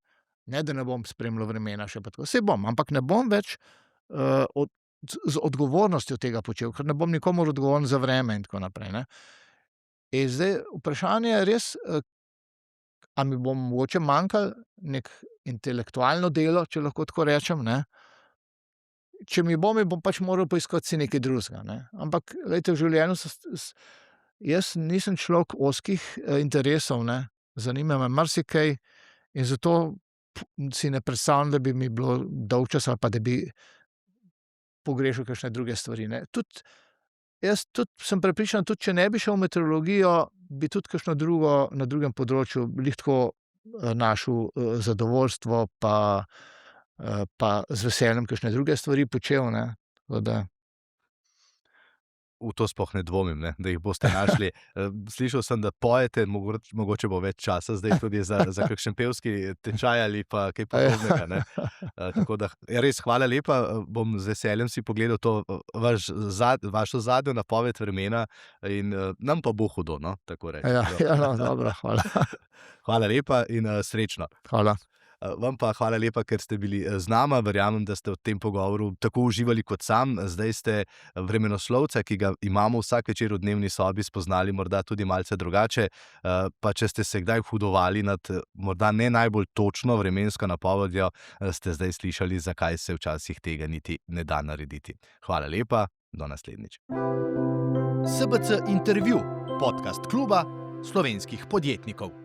Ne, da ne bom spremljal vremena še pa tako, saj bom, ampak ne bom več z odgovornostjo tega počel, ker ne bom nikomur odgovoren za vreme in tako naprej, ne. In zdaj vprašanje je res, a mi bo mogoče manjkalo neko intelektualno delo, če lahko tako rečem, ne. Če mi bom pač moral poiskati si nekaj drugega, ne. Ampak glejte, v življenju jaz nisem človek ozkih interesov, ne. Zanima me marsikaj in zato si ne predstavljam, da bi mi bilo dolgčas ali pa da bi pogrešal kakšne druge stvari, ne. Jaz sem prepričan, tudi če ne bi šel v meteorologijo, bi tudi kakšno drugo na drugem področju glih tako našel zadovoljstvo pa z veseljem kakšne druge stvari počel, ne. Tako da. V to sploh ne dvomim, ne, da jih boste našli. Slišal sem, da pojete, mogoče bo več časa zdaj tudi za kakšen pevski tečaj ali pa kaj podobnega, ne. Tako da res hvala lepa, bom z veseljem si pogledal to vašo zadnjo napoved vremena in nam pa bo hudo, no, tako rečem. Ja, no, dobro, hvala. Hvala lepa in srečno. Hvala. Vam pa hvala lepa, ker ste bili z nama. Verjamem, da ste v tem pogovoru tako uživali kot sam. Zdaj ste vremenoslovca, ki ga imamo vsak večer v dnevni sobi, spoznali morda tudi malce drugače. Pa če ste se kdaj hudovali nad morda ne najbolj točno vremensko napovedjo, ste zdaj slišali, zakaj se včasih tega niti ne da narediti. Hvala lepa, do naslednjič. SBC Intervju, podcast kluba slovenskih podjetnikov.